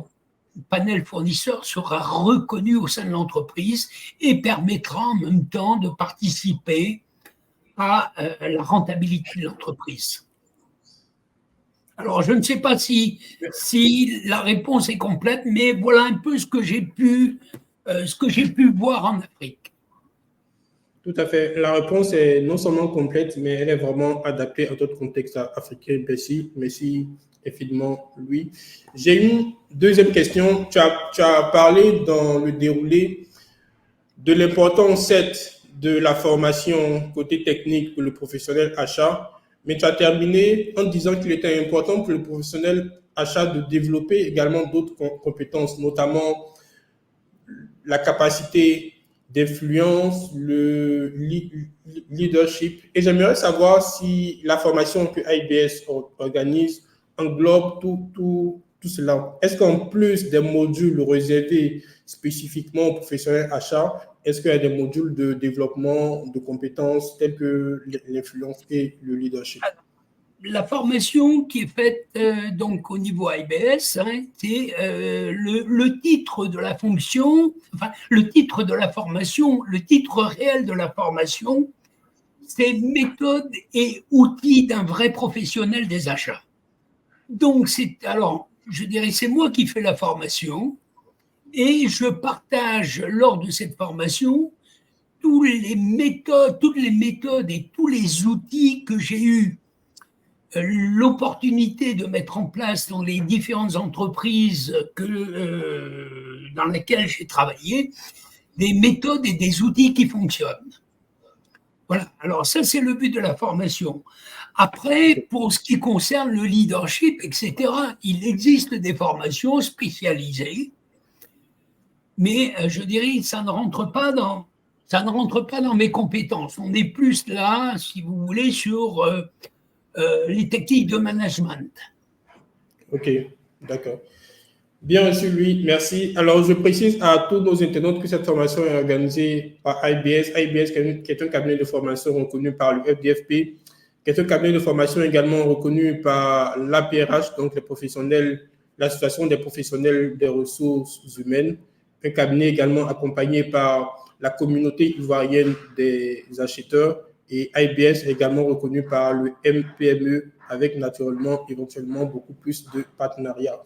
panel fournisseur sera reconnu au sein de l'entreprise et permettra en même temps de participer à la rentabilité de l'entreprise. Alors, je ne sais pas si la réponse est complète, mais voilà un peu ce que j'ai pu voir en Afrique. Tout à fait. La réponse est non seulement complète, mais elle est vraiment adaptée à d'autres contextes africains précis. Merci infiniment, Louis. J'ai une deuxième question. Tu as parlé dans le déroulé de l'importance, certes, de la formation côté technique pour le professionnel achat, mais tu as terminé en disant qu'il était important pour le professionnel achat de développer également d'autres compétences, notamment la capacité d'influence, le leadership. Et j'aimerais savoir si la formation que IBS organise englobe tout cela. Est-ce qu'en plus des modules réservés spécifiquement aux professionnels achats, est-ce qu'il y a des modules de développement de compétences telles que l'influence et le leadership? La formation qui est faite donc au niveau IBS, hein, c'est le titre de la fonction, enfin le titre de la formation, le titre réel de la formation, c'est méthode et outils d'un vrai professionnel des achats. Donc je dirais, c'est moi qui fais la formation et je partage lors de cette formation toutes les méthodes et tous les outils que j'ai eus l'opportunité de mettre en place dans les différentes entreprises dans lesquelles j'ai travaillé, des méthodes et des outils qui fonctionnent. Voilà, alors ça c'est le but de la formation. Après, pour ce qui concerne le leadership, etc., il existe des formations spécialisées, mais je dirais ça ne rentre pas dans mes compétences. On est plus là, si vous voulez, sur les techniques de management. Ok, d'accord. Bien reçu, Louis, merci. Alors, je précise à tous nos internautes que cette formation est organisée par IBS. IBS, qui est un cabinet de formation reconnu par le FDFP, qui est un cabinet de formation également reconnu par l'APRH, donc l'Association des professionnels des ressources humaines, un cabinet également accompagné par la communauté ivoirienne des acheteurs, et IBS est également reconnu par le MPME avec naturellement, éventuellement, beaucoup plus de partenariats.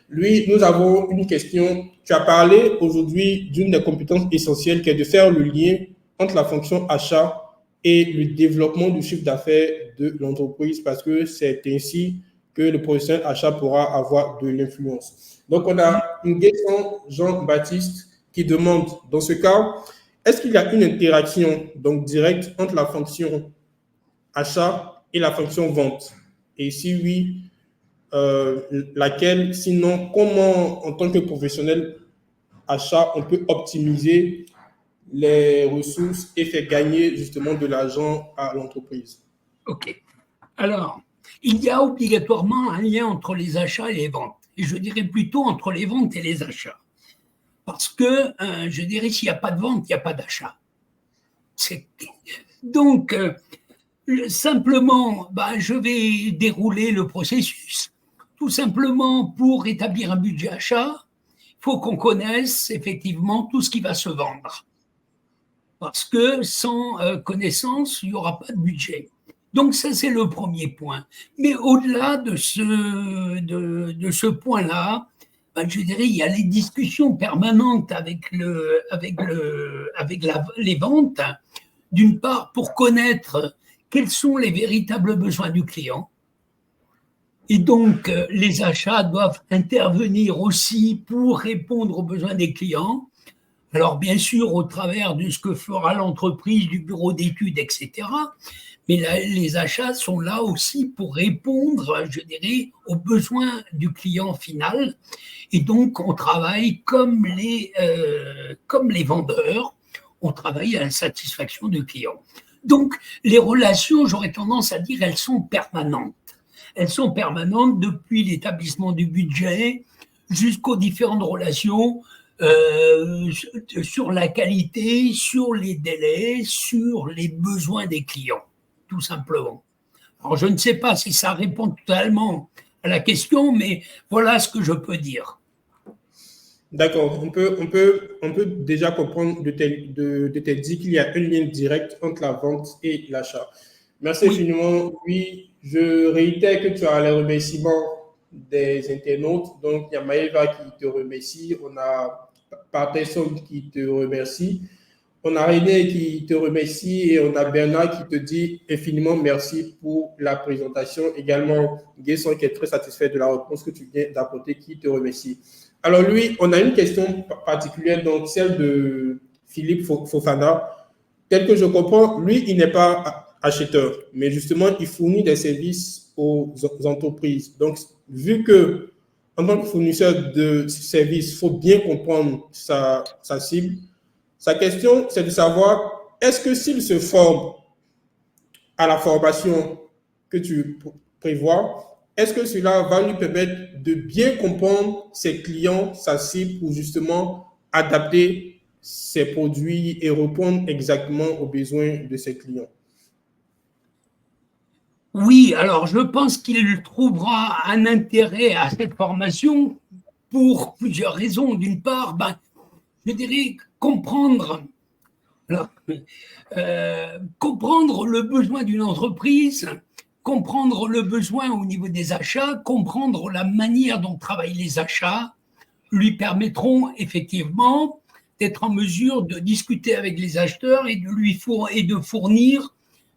Lui, nous avons une question. Tu as parlé aujourd'hui d'une des compétences essentielles qui est de faire le lien entre la fonction achat et le développement du chiffre d'affaires de l'entreprise parce que c'est ainsi que le professionnel achat pourra avoir de l'influence. Donc, on a une question, Jean-Baptiste, qui demande, dans ce cas, est-ce qu'il y a une interaction donc directe entre la fonction achat et la fonction vente? Et si oui, laquelle, sinon, comment, en tant que professionnel achat, on peut optimiser les ressources et faire gagner justement de l'argent à l'entreprise? Ok. Alors, il y a obligatoirement un lien entre les achats et les ventes. Et je dirais plutôt entre les ventes et les achats. Parce que, je dirais, s'il n'y a pas de vente, il n'y a pas d'achat. Donc, simplement, je vais dérouler le processus. Tout simplement, pour établir un budget achat, il faut qu'on connaisse effectivement tout ce qui va se vendre. Parce que sans connaissance, il n'y aura pas de budget. Donc ça, c'est le premier point. Mais au-delà de ce point-là, je dirais, il y a les discussions permanentes avec les ventes. D'une part, pour connaître quels sont les véritables besoins du client. Et donc, les achats doivent intervenir aussi pour répondre aux besoins des clients. Alors, bien sûr, au travers de ce que fera l'entreprise, du bureau d'études, etc. Mais les achats sont là aussi pour répondre, je dirais, aux besoins du client final. Et donc, on travaille comme les vendeurs, on travaille à la satisfaction du client. Donc, les relations, j'aurais tendance à dire, elles sont permanentes. Elles sont permanentes depuis l'établissement du budget jusqu'aux différentes relations sur la qualité, sur les délais, sur les besoins des clients, tout simplement. Alors, je ne sais pas si ça répond totalement à la question, mais voilà ce que je peux dire. D'accord, on peut déjà comprendre de tes dits qu'il y a un lien direct entre la vente et l'achat. Merci infiniment. Oui, je réitère que tu as les remerciements des internautes. Donc, il y a Maëva qui te remercie, on a Patterson qui te remercie, on a René qui te remercie et on a Bernard qui te dit infiniment merci pour la présentation. Également, Guesson qui est très satisfait de la réponse que tu viens d'apporter, qui te remercie. Alors lui, on a une question particulière, donc celle de Philippe Fofana. Tel que je comprends, lui, il n'est pas acheteur, mais justement, il fournit des services aux entreprises. Donc, vu que en tant que fournisseur de services, il faut bien comprendre sa cible, sa question, c'est de savoir, est-ce que s'il se forme à la formation que tu prévois, est-ce que cela va lui permettre de bien comprendre ses clients, sa cible, pour justement adapter ses produits et répondre exactement aux besoins de ses clients? Oui, alors je pense qu'il trouvera un intérêt à cette formation pour plusieurs raisons. D'une part, je dirais comprendre le besoin d'une entreprise, comprendre le besoin au niveau des achats, comprendre la manière dont travaillent les achats, lui permettront effectivement d'être en mesure de discuter avec les acheteurs et de fournir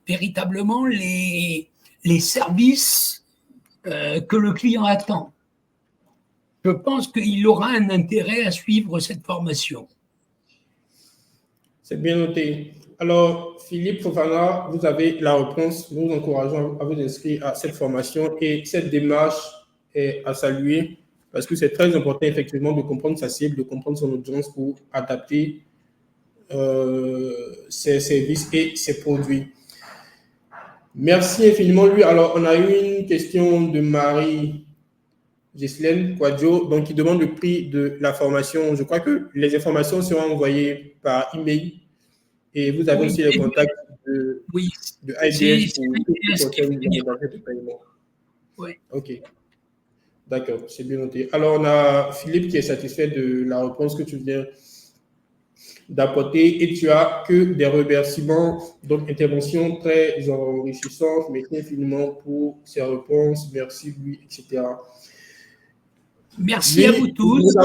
véritablement les services que le client attend. Je pense qu'il aura un intérêt à suivre cette formation. C'est bien noté. Alors, Philippe Fofana, vous avez la réponse. Nous vous encourageons à vous inscrire à cette formation et cette démarche est à saluer parce que c'est très important effectivement de comprendre sa cible, de comprendre son audience pour adapter ses services et ses produits. Merci infiniment, lui. Alors, on a eu une question de Marie Ghislaine Quadio, donc qui demande le prix de la formation. Je crois que les informations seront envoyées par email et vous avez aussi les contacts de IBS pour tout ce qui concerne les modalités de paiement. Oui. Ok. D'accord, c'est bien noté. Alors, on a Philippe qui est satisfait de la réponse que tu viens d'apporter et tu as que des remerciements, donc intervention très enrichissante. Merci infiniment pour ces réponses. Merci, lui, etc. Merci à vous tous.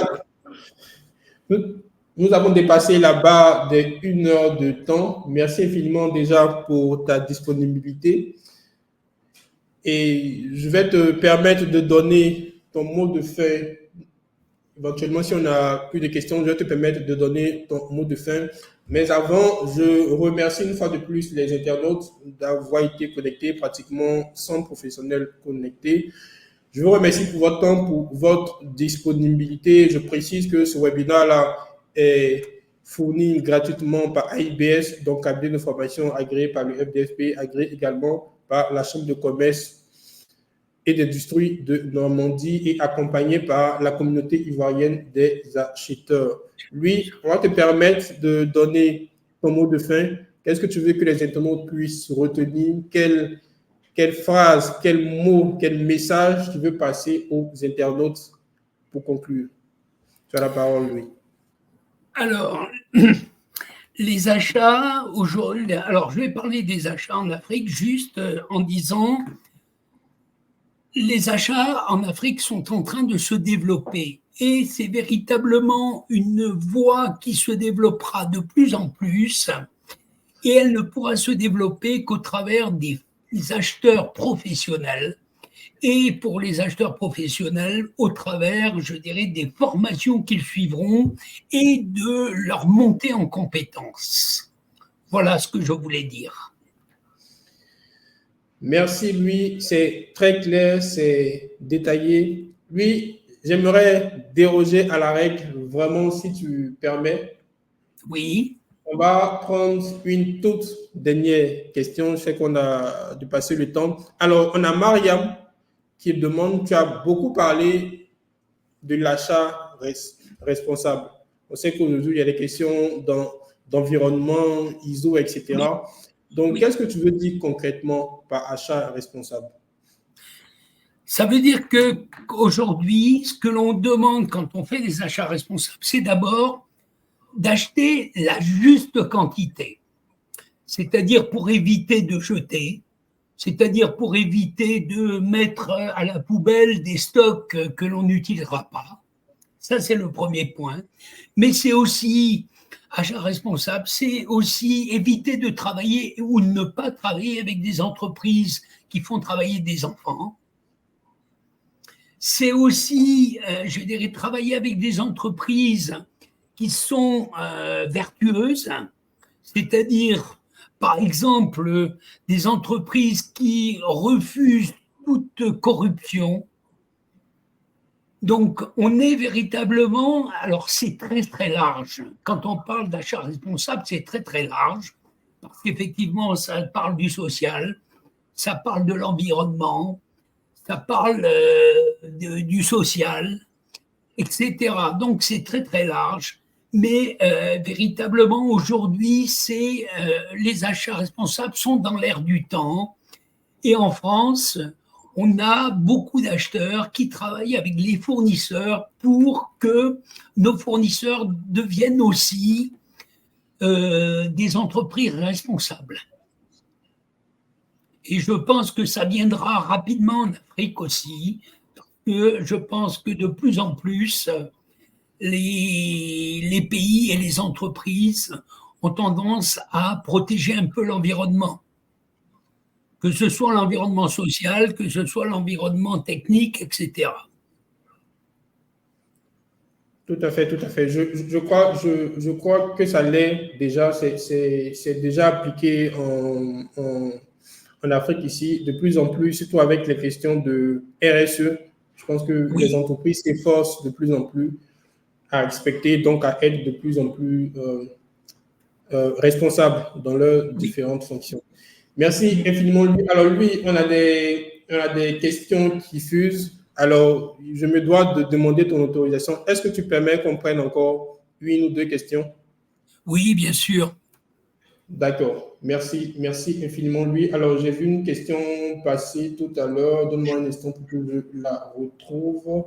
Nous avons dépassé la barre de 1 heure de temps. Merci infiniment déjà pour ta disponibilité. Et je vais te permettre de donner ton mot de fin. Éventuellement, si on n'a plus de questions, je vais te permettre de donner ton mot de fin. Mais avant, je remercie une fois de plus les internautes d'avoir été connectés, pratiquement 100 professionnels connectés. Je vous remercie pour votre temps, pour votre disponibilité. Je précise que ce webinaire-là est fourni gratuitement par IBS, donc cabinet de formation agréé par le FDFP, agréé également par la Chambre de commerce et d'industrie de Normandie et accompagné par la communauté ivoirienne des acheteurs. Lui, on va te permettre de donner ton mot de fin. Qu'est-ce que tu veux que les internautes puissent retenir? Quelle phrase, quel mot, quel message tu veux passer aux internautes pour conclure? Tu as la parole, Louis. Alors, les achats aujourd'hui, alors je vais parler des achats en Afrique juste en disant les achats en Afrique sont en train de se développer et c'est véritablement une voie qui se développera de plus en plus et elle ne pourra se développer qu'au travers des acheteurs professionnels et pour les acheteurs professionnels au travers, je dirais, des formations qu'ils suivront et de leur montée en compétences. Voilà ce que je voulais dire. Merci, Louis. C'est très clair, c'est détaillé. Louis, j'aimerais déroger à la règle, vraiment, si tu permets. Oui. On va prendre une toute dernière question. Je sais qu'on a dépassé le temps. Alors, on a Mariam qui demande, tu as beaucoup parlé de l'achat responsable. On sait qu'aujourd'hui, il y a des questions d'environnement, ISO, etc. Oui. Donc, qu'est-ce que tu veux dire concrètement par achat responsable? Ça veut dire qu'aujourd'hui, ce que l'on demande quand on fait des achats responsables, c'est d'abord d'acheter la juste quantité. C'est-à-dire pour éviter de jeter, c'est-à-dire pour éviter de mettre à la poubelle des stocks que l'on n'utilisera pas. Ça, c'est le premier point. Mais c'est aussi, achat responsable, c'est aussi éviter de travailler ou ne pas travailler avec des entreprises qui font travailler des enfants. C'est aussi, je dirais, travailler avec des entreprises qui sont vertueuses, c'est-à-dire, par exemple, des entreprises qui refusent toute corruption. Donc, on est véritablement, alors c'est très très large. Quand on parle d'achat responsable, c'est très très large, parce qu'effectivement, ça parle du social, ça parle de l'environnement, ça parle du social, etc. Donc, c'est très très large. Mais véritablement, aujourd'hui, les achats responsables sont dans l'air du temps. Et en France, on a beaucoup d'acheteurs qui travaillent avec les fournisseurs pour que nos fournisseurs deviennent aussi des entreprises responsables. Et je pense que ça viendra rapidement en Afrique aussi, parce que je pense que de plus en plus, les pays et les entreprises ont tendance à protéger un peu l'environnement. Que ce soit l'environnement social, que ce soit l'environnement technique, etc. Tout à fait, tout à fait. Je crois que ça l'est déjà, c'est déjà appliqué en Afrique ici, de plus en plus, surtout avec les questions de RSE. Je pense que oui, les entreprises s'efforcent de plus en plus à respecter, donc à être de plus en plus responsables dans leurs différentes fonctions. Merci infiniment, Louis. Alors, Louis, on a des questions qui fusent. Alors, je me dois de demander ton autorisation. Est-ce que tu permets qu'on prenne encore une ou deux questions? Oui, bien sûr. D'accord. Merci infiniment, Louis. Alors, j'ai vu une question passer tout à l'heure. Donne-moi un instant pour que je la retrouve.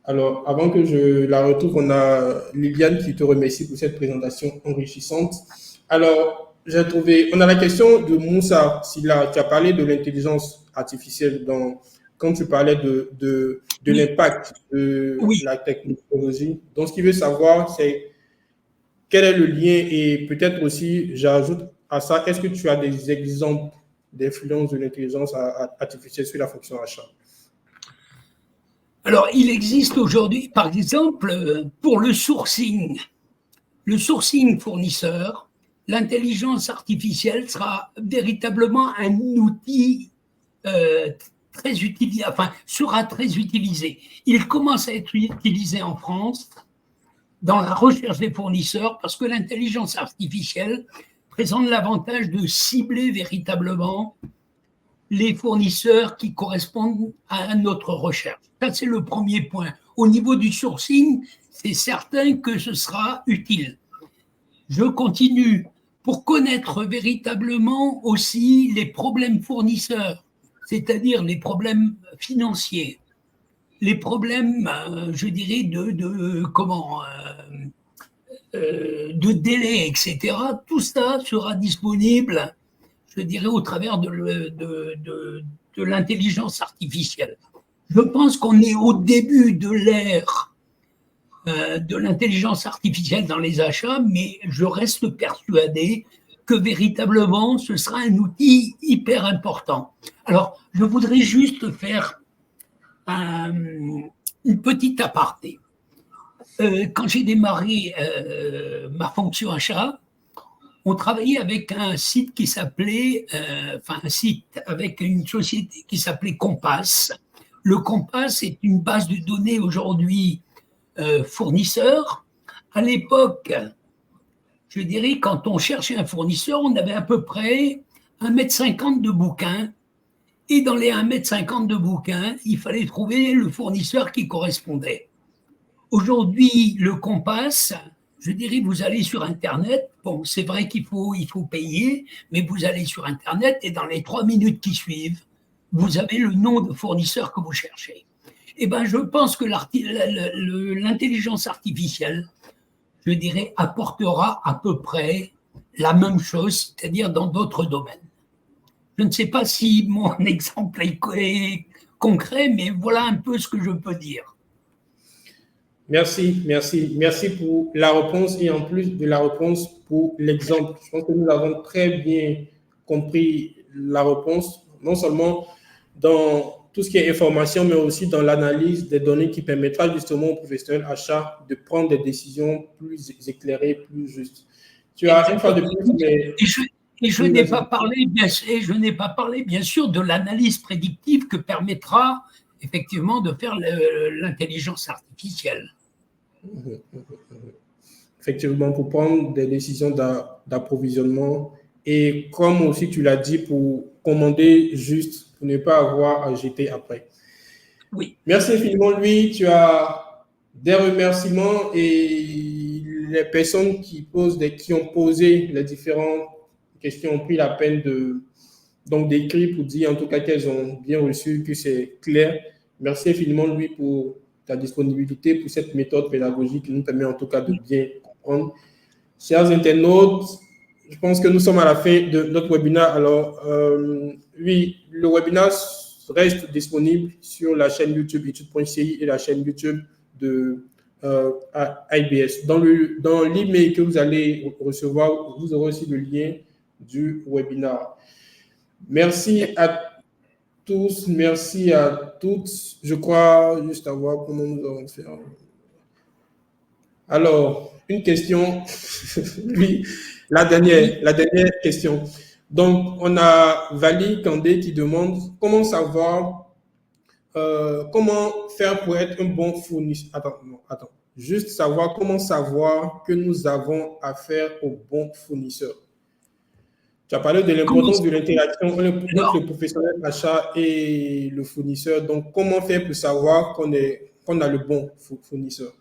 Alors, avant que je la retrouve, on a Liliane qui te remercie pour cette présentation enrichissante. Alors, on a la question de Moussa Silla. Tu as parlé de l'intelligence artificielle quand tu parlais de l'impact de la technologie. Donc, ce qu'il veut savoir, c'est quel est le lien et peut-être aussi, j'ajoute à ça, est-ce que tu as des exemples d'influence de l'intelligence artificielle sur la fonction achat? Alors, il existe aujourd'hui, par exemple, pour le sourcing fournisseur, l'intelligence artificielle sera véritablement un outil très utilisé, sera très utilisé. Il commence à être utilisé en France dans la recherche des fournisseurs parce que l'intelligence artificielle présente l'avantage de cibler véritablement les fournisseurs qui correspondent à notre recherche. Ça, c'est le premier point. Au niveau du sourcing, c'est certain que ce sera utile. Je continue pour connaître véritablement aussi les problèmes fournisseurs, c'est-à-dire les problèmes financiers, les problèmes, je dirais, de délai, etc. Tout ça sera disponible, je dirais, au travers de l'intelligence artificielle. Je pense qu'on est au début de l'ère de l'intelligence artificielle dans les achats, mais je reste persuadé que véritablement, ce sera un outil hyper important. Alors, je voudrais juste faire une petite aparté. Quand j'ai démarré ma fonction achat, on travaillait avec un site qui s'appelait, un site avec une société qui s'appelait Compass. Le Compass est une base de données aujourd'hui fournisseur. À l'époque, je dirais, quand on cherchait un fournisseur, on avait à peu près 1,50 m de bouquins. Et dans les 1,50 m de bouquins, il fallait trouver le fournisseur qui correspondait. Aujourd'hui, le Compass, je dirais, vous allez sur Internet. Bon, c'est vrai qu'il faut payer, mais vous allez sur Internet et dans les 3 minutes qui suivent, vous avez le nom de fournisseur que vous cherchez. Eh bien, je pense que l'intelligence artificielle, je dirais, apportera à peu près la même chose, c'est-à-dire dans d'autres domaines. Je ne sais pas si mon exemple est concret, mais voilà un peu ce que je peux dire. Merci pour la réponse et en plus de la réponse pour l'exemple. Je pense que nous avons très bien compris la réponse, non seulement dans tout ce qui est information, mais aussi dans l'analyse des données qui permettra justement aux professionnels achats de prendre des décisions plus éclairées, plus justes. Tu as une fois de plus... Et je n'ai pas parlé, bien sûr, de l'analyse prédictive que permettra effectivement de faire l'intelligence artificielle. Effectivement, pour prendre des décisions d'approvisionnement et comme aussi tu l'as dit, pour commander juste, pour ne pas avoir à jeter après. Oui. Merci infiniment, Louis. Tu as des remerciements et les personnes qui ont posé les différentes questions ont pris la peine d'écrire pour dire en tout cas qu'elles ont bien reçu, que c'est clair. Merci infiniment, Louis, pour ta disponibilité, pour cette méthode pédagogique qui nous permet en tout cas de bien comprendre. Chers internautes, je pense que nous sommes à la fin de notre webinaire. Alors, oui, le webinaire reste disponible sur la chaîne YouTube études.ci et la chaîne YouTube de IBS. Dans l'email que vous allez recevoir, vous aurez aussi le lien du webinaire. Merci à tous, merci à toutes. Je crois juste à voir comment nous allons faire. Alors, une question. Oui, la dernière question. Donc, on a Vali Kandé qui demande comment savoir, comment faire pour être un bon fournisseur. Attends. Juste savoir comment savoir que nous avons affaire au bon fournisseur. Tu as parlé de l'importance de l'interaction entre le professionnel d'achat et le fournisseur. Donc, comment faire pour savoir qu'on a le bon fournisseur?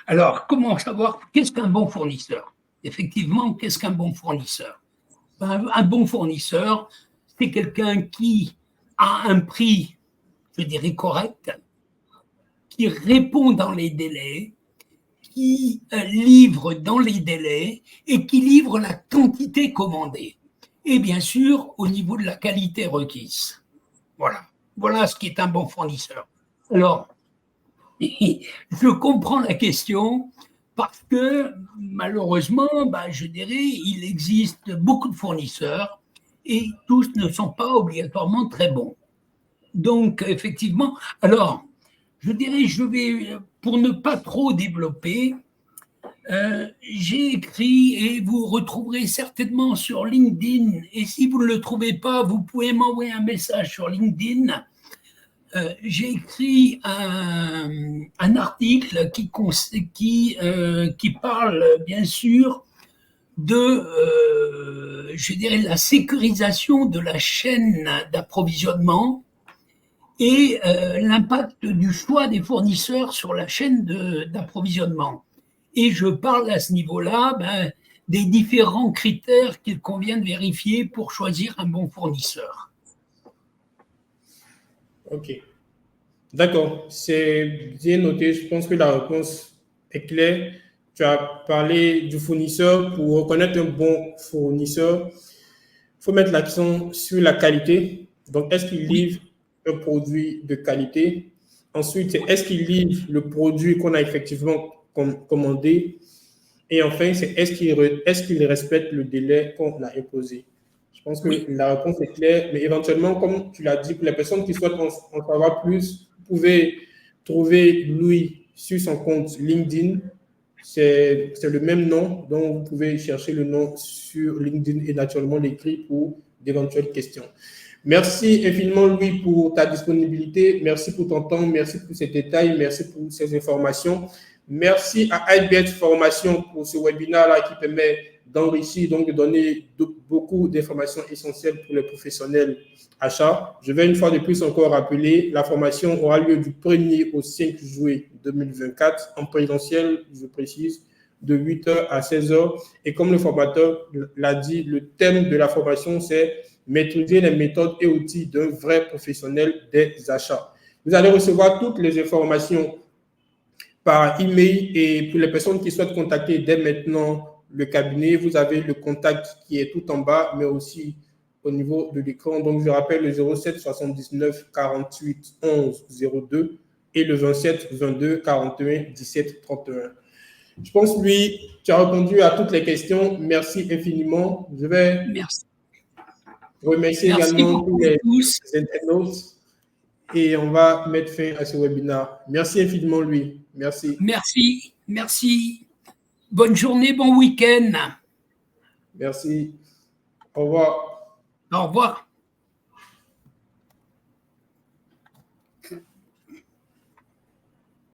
Alors, comment savoir qu'est-ce qu'un bon fournisseur? Effectivement, qu'est-ce qu'un bon fournisseur? Un bon fournisseur, c'est quelqu'un qui a un prix, je dirais, correct, qui répond dans les délais, qui livre dans les délais et qui livre la quantité commandée. Et bien sûr, au niveau de la qualité requise. Voilà ce qui est un bon fournisseur. Alors, je comprends la question parce que malheureusement, je dirais, il existe beaucoup de fournisseurs et tous ne sont pas obligatoirement très bons. Donc, effectivement, alors, je dirais, pour ne pas trop développer, j'ai écrit et vous retrouverez certainement sur LinkedIn. Et si vous ne le trouvez pas, vous pouvez m'envoyer un message sur LinkedIn. J'ai écrit un article qui parle bien sûr je dirais, la sécurisation de la chaîne d'approvisionnement et l'impact du choix des fournisseurs sur la chaîne d'approvisionnement. Et je parle à ce niveau-là des différents critères qu'il convient de vérifier pour choisir un bon fournisseur. Ok. D'accord, c'est bien noté. Je pense que la réponse est claire. Tu as parlé du fournisseur. Pour reconnaître un bon fournisseur, il faut mettre l'accent sur la qualité. Donc, est-ce qu'il livre un produit de qualité? Ensuite, est-ce qu'il livre le produit qu'on a effectivement commandé? Et enfin, c'est est-ce qu'il respecte le délai qu'on a imposé? Je pense que la réponse est claire, mais éventuellement, comme tu l'as dit, pour les personnes qui souhaitent en savoir plus, vous pouvez trouver Louis sur son compte LinkedIn. C'est le même nom, donc vous pouvez chercher le nom sur LinkedIn et naturellement l'écrire pour d'éventuelles questions. Merci infiniment, Louis, pour ta disponibilité. Merci pour ton temps, merci pour ces détails, merci pour ces informations. Merci à iBet Formation pour ce webinaire-là qui permet d'enrichir, donc de donner beaucoup d'informations essentielles pour les professionnels achats. Je vais une fois de plus encore rappeler, la formation aura lieu du 1er au 5 juillet 2024 en présentiel, je précise, de 8h à 16h. Et comme le formateur l'a dit, le thème de la formation, c'est maîtriser les méthodes et outils d'un vrai professionnel des achats. Vous allez recevoir toutes les informations par email et pour les personnes qui souhaitent contacter dès maintenant le cabinet, vous avez le contact qui est tout en bas, mais aussi au niveau de l'écran. Donc, je rappelle le 07 79 48 11 02 et le 27 22 41 17 31. Je pense, lui, tu as répondu à toutes les questions. Merci infiniment. Je vais remercier également tous les internautes et on va mettre fin à ce webinaire. Merci infiniment, lui. Merci. Merci. Bonne journée, bon week-end. Merci. Au revoir. Au revoir.